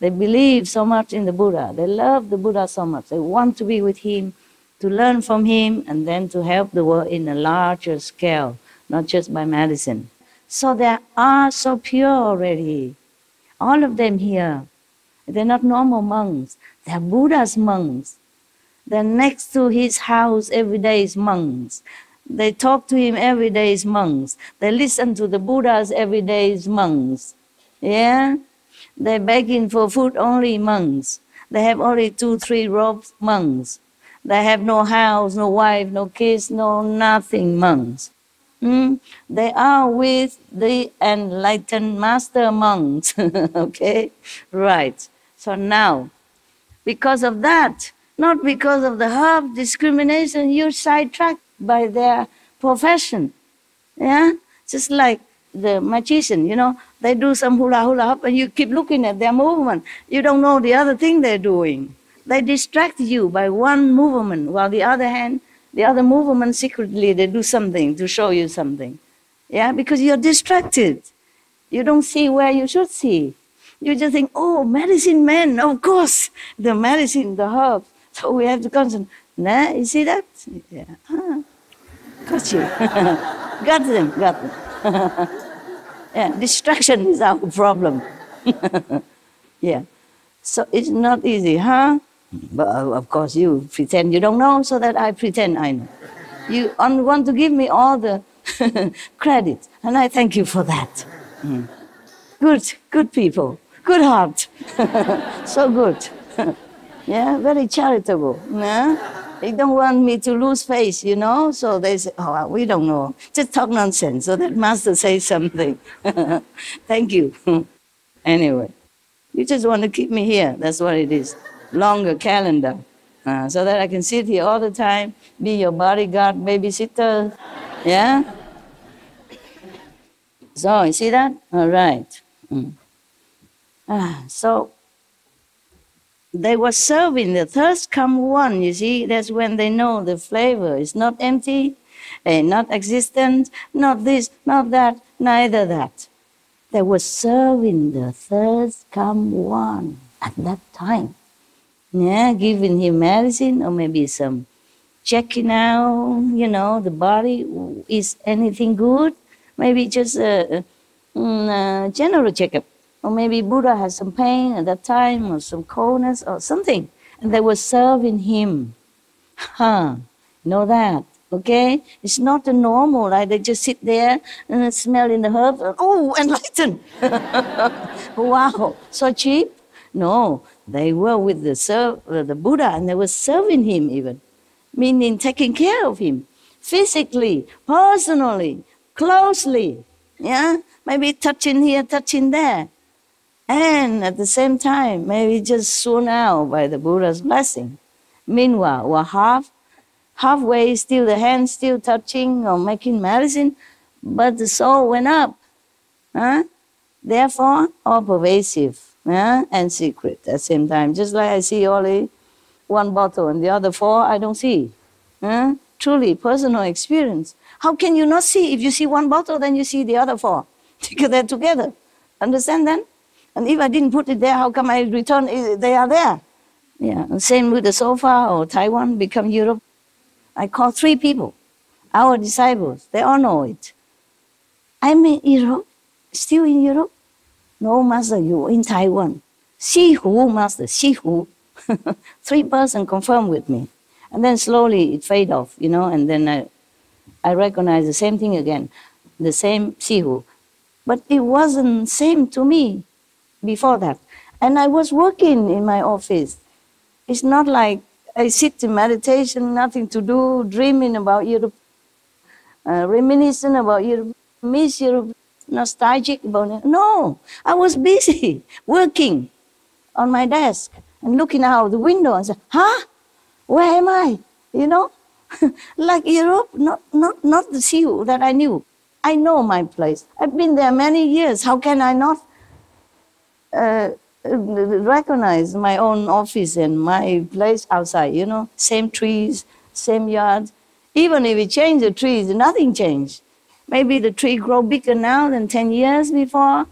They believe so much in the Buddha. They love the Buddha so much. They want to be with him, to learn from him, and then to help the world in a larger scale, not just by medicine. So they are so pure already. All of them here. They're not normal monks. They're Buddha's monks. They're next to his house every day as monks. They talk to him every day as monks. They listen to the Buddhas every day as monks. Yeah? They're begging for food only monks. They have only 2-3 robes, monks. They have no house, no wife, no kids, no nothing, monks. They are with the enlightened master monks. Okay? Right. So now, because of that, not because of the herb discrimination, you're sidetracked by their profession. Yeah? Just like the magician, you know, they do some hula hop and you keep looking at their movement. You don't know the other thing they're doing. They distract you by one movement, while the other movement secretly they do something to show you something. Yeah, because you're distracted. You don't see where you should see. You just think, oh, medicine man, of course, the medicine, the herb. So we have to concentrate. Nah, you see that? Yeah. Got you. Got them. Yeah, distraction is our problem. Yeah. So it's not easy, huh? But of course you pretend you don't know so that I pretend I know. You want to give me all the credit, and I thank you for that. Good people, good heart. So good. Yeah, very charitable. Yeah? They don't want me to lose face, you know, so they say, oh, we don't know. Just talk nonsense so that Master says something. Thank you. Anyway, you just want to keep me here. That's what it is. Longer calendar. So that I can sit here all the time, be your bodyguard, babysitter. Yeah? So, you see that? All right. So, they were serving the thirst come one, you see. That's when they know the flavor is not empty, not existent, not this, not that, neither that. They were serving the thirst come one at that time. Yeah, giving him medicine or maybe some checking out, you know, the body. Is anything good? Maybe just a general checkup. Or maybe Buddha has some pain at that time or some coldness or something. And they were serving him. Know that, okay? It's not the normal, like they just sit there and smell in the herbs. Oh, enlightened. Wow, so cheap? No, they were with the Buddha and they were serving him even. Meaning taking care of him. Physically, personally, closely. Yeah? Maybe touching here, touching there. And at the same time, maybe just sworn out by the Buddha's blessing. Meanwhile, we're halfway, still the hand still touching or making medicine, but the soul went up. Therefore, all pervasive and secret at the same time. Just like I see only one bottle and the other four I don't see. Truly, personal experience. How can you not see? If you see one bottle, then you see the other four. Because they're together. Understand then? And if I didn't put it there, how come I return? They are there. Yeah. And same with the sofa or Taiwan become Europe. I call 3 people, our disciples. They all know it. I'm in Europe, still in Europe. No, Master, you in Taiwan. See who, Master, see who. 3 persons confirm with me. And then slowly it fade off, you know, and then I recognize the same thing again, the same see who. But it wasn't same to me before that. And I was working in my office. It's not like I sit in meditation, nothing to do, dreaming about Europe, reminiscing about Europe, miss Europe, nostalgic about it. No, I was busy working on my desk and looking out the window and saying, where am I? You know, like Europe, not the Siu that I knew. I know my place. I've been there many years. How can I not recognize my own office and my place outside, you know? Same trees, same yard. Even if we change the trees, nothing changed. Maybe the tree grow bigger now than 10 years before,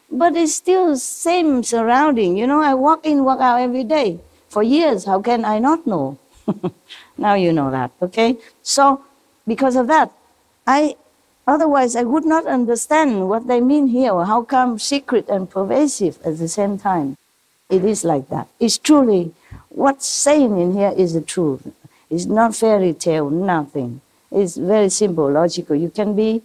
but it's still same surrounding. You know, I walk in, walk out every day. For years, how can I not know? Now you know that, okay? So, because of that, otherwise I would not understand what they mean here, or how come secret and pervasive at the same time. It is like that. It's truly, what's saying in here is the truth. It's not fairy tale, nothing. It's very simple, logical. You can be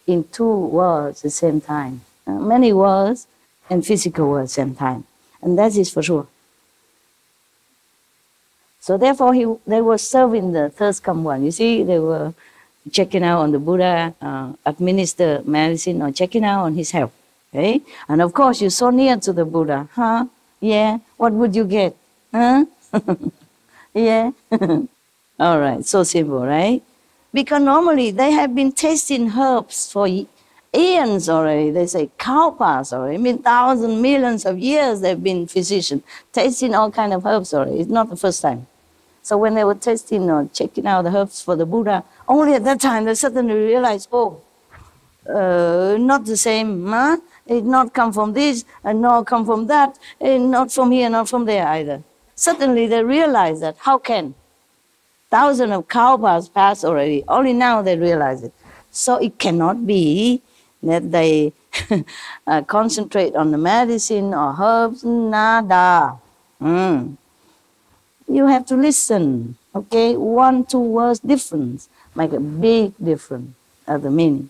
in 2 worlds at the same time. Many worlds and physical worlds at the same time. And that is for sure. So therefore, they were serving the thirst come one. You see, they were checking out on the Buddha, administer medicine, or checking out on his health. Okay? And of course, you're so near to the Buddha. Yeah? What would you get? Yeah? All right, so simple, right? Because normally they have been tasting herbs for eons already. They say kalpas already. I mean, thousands, millions of years they've been physicians, tasting all kind of herbs already. It's not the first time. So when they were tasting or checking out the herbs for the Buddha, only at that time they suddenly realized, oh, not the same, huh? It not come from this, and not come from that, and not from here, not from there either. Suddenly they realize that, how can? Thousands of kalpas passed already. Only now they realize it. So it cannot be that they concentrate on the medicine or herbs, nada. You have to listen, okay? 1, 2 words difference make a big difference of the meaning.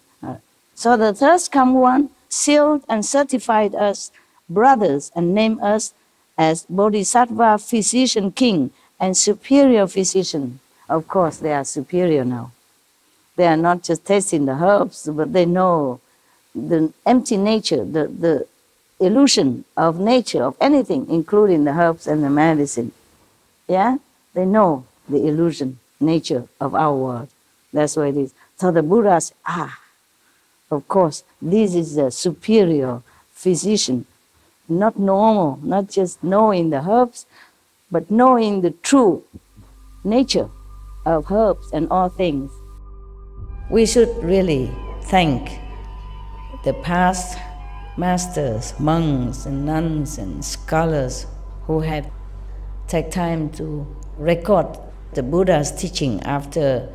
So the third come one sealed and certified us brothers and named us as Bodhisattva physician king and superior physician. Of course, they are superior now. They are not just tasting the herbs, but they know the empty nature, the illusion of nature, of anything, including the herbs and the medicine. Yeah? They know the illusion, nature of our world. That's what it is. So the Buddha said, of course, this is a superior physician. Not normal, not just knowing the herbs, but knowing the true nature of herbs and all things. We should really thank the past masters, monks and nuns and scholars who have taken time to record the Buddha's teaching after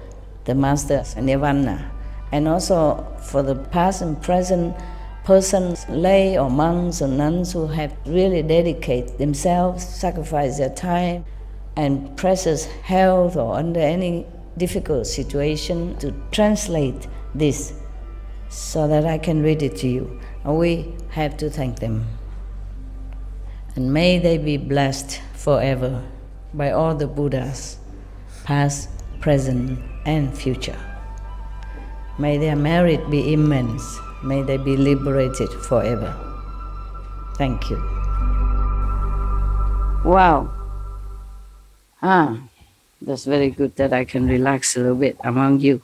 the master's nirvana. And also for the past and present persons, lay or monks or nuns who have really dedicated themselves, sacrificed their time and precious health or under any difficult situation to translate this so that I can read it to you. And we have to thank them. And may they be blessed forever by all the Buddhas, past, present, and future. May their merit be immense. May they be liberated forever. Thank you. Wow. That's very good that I can relax a little bit among you.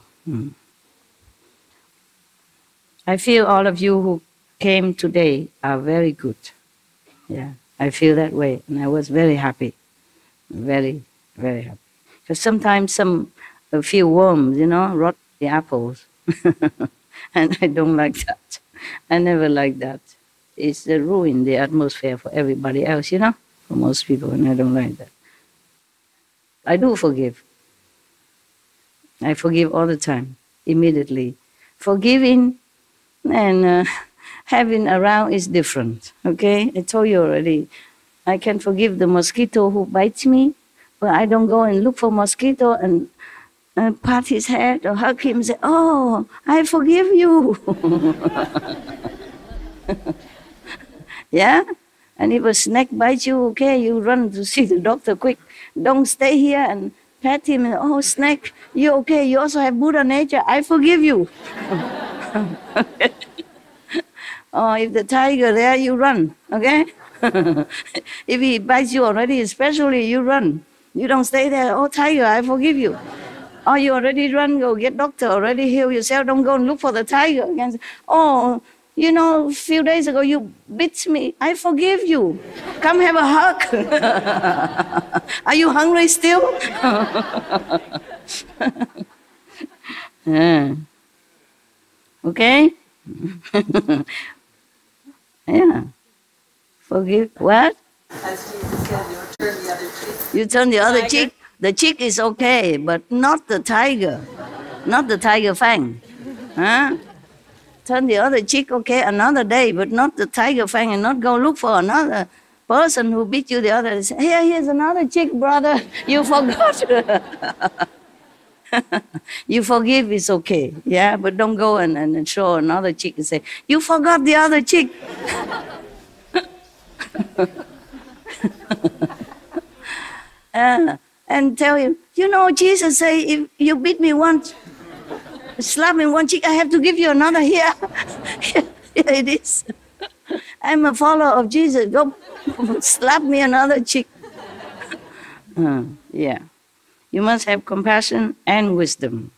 I feel all of you who came today are very good. Yeah, I feel that way, and I was very happy. Very, very happy. Because sometimes a few worms, rot the apples. And I don't like that. I never like that. It's ruin the atmosphere for everybody else, for most people, and I don't like that. I do forgive. I forgive all the time, immediately. Forgiving and having around is different, okay? I told you already. I can forgive the mosquito who bites me, but I don't go and look for mosquito and pat his head or hug him and say, oh, I forgive you. Yeah? And if a snake bites you, okay, you run to see the doctor quick. Don't stay here and pat him and, oh, snake, you okay? You also have Buddha nature. I forgive you. Oh, if the tiger there, you run, okay? If he bites you already, especially, you run. You don't stay there, oh, tiger, I forgive you. Oh, you already run, go get doctor, already heal yourself, don't go and look for the tiger again. Oh, a few days ago you bit me, I forgive you. Come have a hug. Are you hungry still? Okay? Yeah. Forgive, what? As Jesus said, you turn the other cheek. You turn the other cheek. The cheek is okay, but not the tiger. Not the tiger fang. Huh? Turn the other cheek, okay, another day, but not the tiger fang, and not go look for another person who beat you the other day. Say, hey, here's another cheek, brother. You forgot. You forgive, it's okay, yeah? But don't go and show another cheek and say, you forgot the other cheek. And tell him, Jesus say, if you beat me once, slap me one cheek, I have to give you another here. Here it is. I'm a follower of Jesus. Go slap me another cheek. Yeah. You must have compassion and wisdom.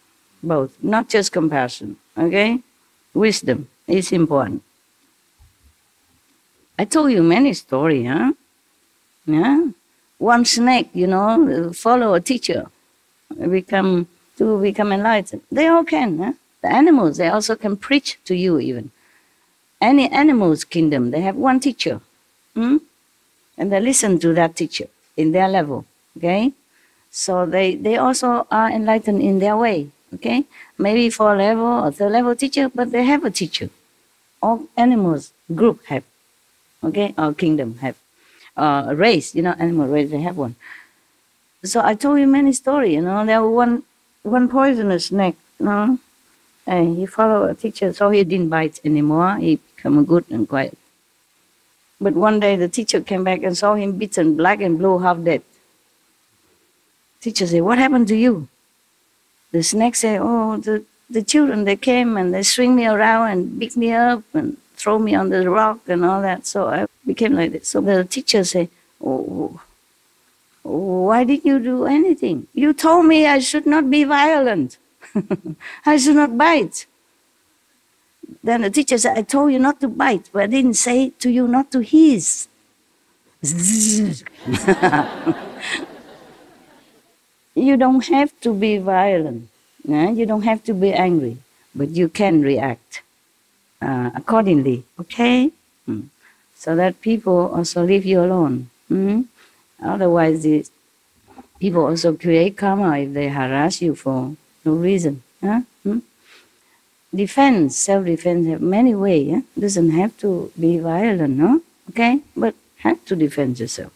both, not just compassion, okay? Wisdom is important. I told you many stories, huh? Yeah? One snake, follow a teacher, become enlightened. They all can, huh? The animals, they also can preach to you even. Any animal's kingdom, they have one teacher. And they listen to that teacher in their level, okay? So they also are enlightened in their way, okay? Maybe 4 level or 3rd level teacher, but they have a teacher. All animals group have, okay? Or kingdom have. Race, animal race, they have one. So I told you many stories, there was one poisonous snake, and he followed a teacher, so he didn't bite anymore. He became good and quiet. But one day the teacher came back and saw him beaten black and blue, half dead. Teacher said, "What happened to you?" The snake said, "Oh, the children, they came and they swing me around and pick me up and throw me on the rock and all that. So I became like this." So the teacher said, "Oh, why did you do anything? You told me I should not be violent. I should not bite." Then the teacher said, "I told you not to bite, but I didn't say to you not to hiss." You don't have to be violent. You don't have to be angry, but you can react accordingly, okay? So that people also leave you alone. Otherwise, people also create karma if they harass you for no reason. Defense, self-defense have many ways. Doesn't have to be violent, no? Okay? But have to defend yourself.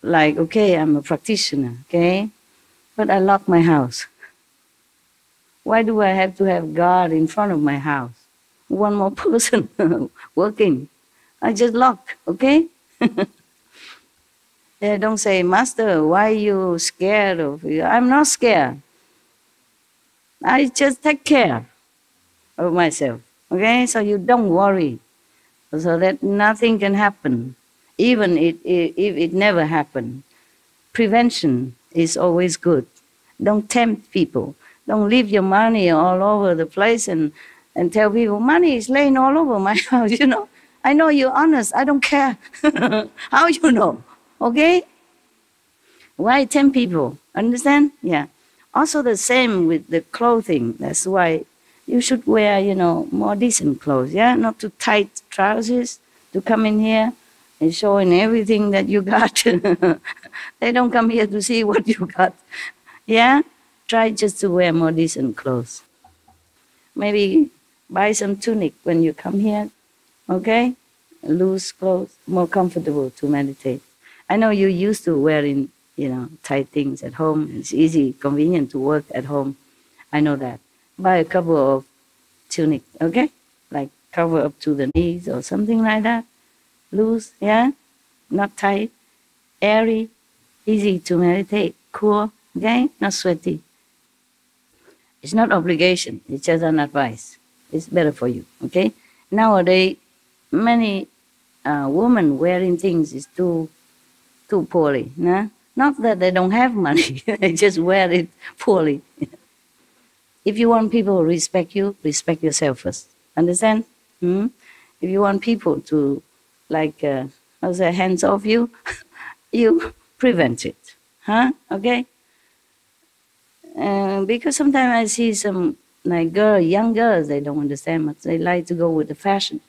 Like, okay, I'm a practitioner, okay? But I lock my house. Why do I have to have guard in front of my house? One more person working. I just lock, okay? They don't say, "Master, why are you scared of you?" I'm not scared. I just take care of myself, okay? So you don't worry, so that nothing can happen. Even if it never happened, prevention is always good. Don't tempt people. Don't leave your money all over the place and tell people, "Money is laying all over my house, I know you're honest. I don't care." How you know? Okay? Why tempt people? Understand? Yeah. Also the same with the clothing. That's why you should wear, more decent clothes, yeah? Not too tight trousers to come in here and showing everything that you got. They don't come here to see what you got. Yeah? Try just to wear more decent clothes. Maybe buy some tunic when you come here, okay? Loose clothes, more comfortable to meditate. I know you're used to wearing, tight things at home. It's easy, convenient to work at home. I know that. Buy a couple of tunic, okay? Like cover up to the knees or something like that. Loose, yeah? Not tight. Airy, easy to meditate. Cool, okay? Not sweaty. It's not obligation. It's just an advice. It's better for you, okay? Nowadays, many women wearing things is too poorly, nah? Not that they don't have money. They just wear it poorly. If you want people to respect you, respect yourself first. Understand? If you want people to, hands off you, you prevent it. Okay? Because sometimes I see some young girls, they don't understand much. They like to go with the fashion.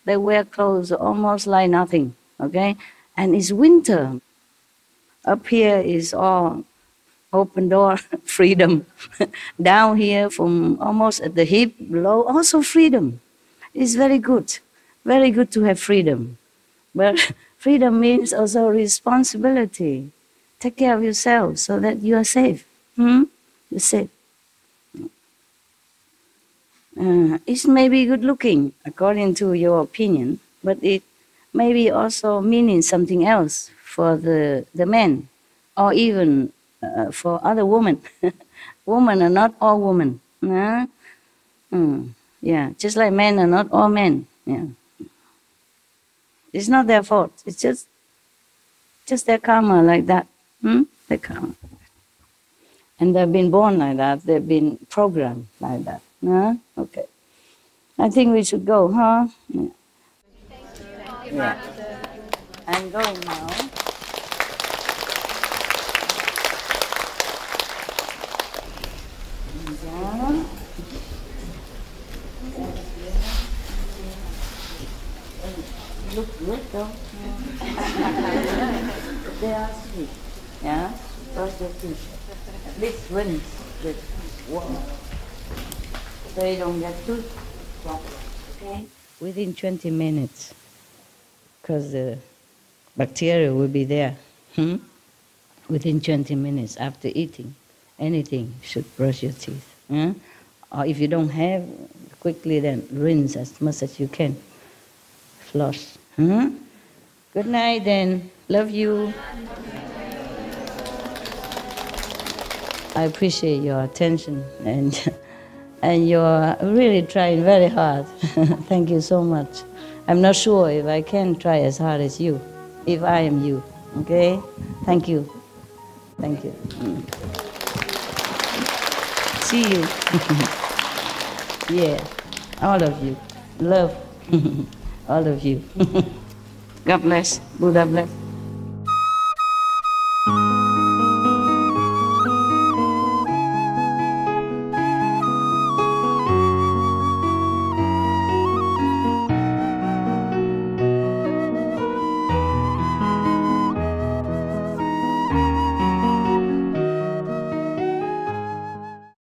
They wear clothes almost like nothing, okay? And it's winter. Up here is all open door, freedom. Down here from almost at the hip, below, also freedom. It's very good. Very good to have freedom. But freedom means also responsibility. Take care of yourself so that you are safe. You're safe. It may be good looking according to your opinion, but it may be also meaning something else for the men, or even for other women. Women are not all women. Yeah, just like men are not all men. Yeah. It's not their fault. It's just their karma like that. Their karma. And they've been born like that. They've been programmed like that. Huh? Okay. I think we should go, huh? Yeah. I'm going now. Yeah. Look good though. They are sweet. Yeah? Brush your teeth. At least rinse with water. So you don't get too strong. Okay? Within 20 minutes. Because the bacteria will be there. Within 20 minutes after eating anything, you should brush your teeth. Or if you don't have, quickly then rinse as much as you can. Floss. Good night then. Love you. I appreciate your attention and you're really trying very hard. Thank you so much. I'm not sure if I can try as hard as you, if I am you. Okay? Thank you. Thank you. See you. Yeah, all of you. Love. All of you. God bless. Buddha bless.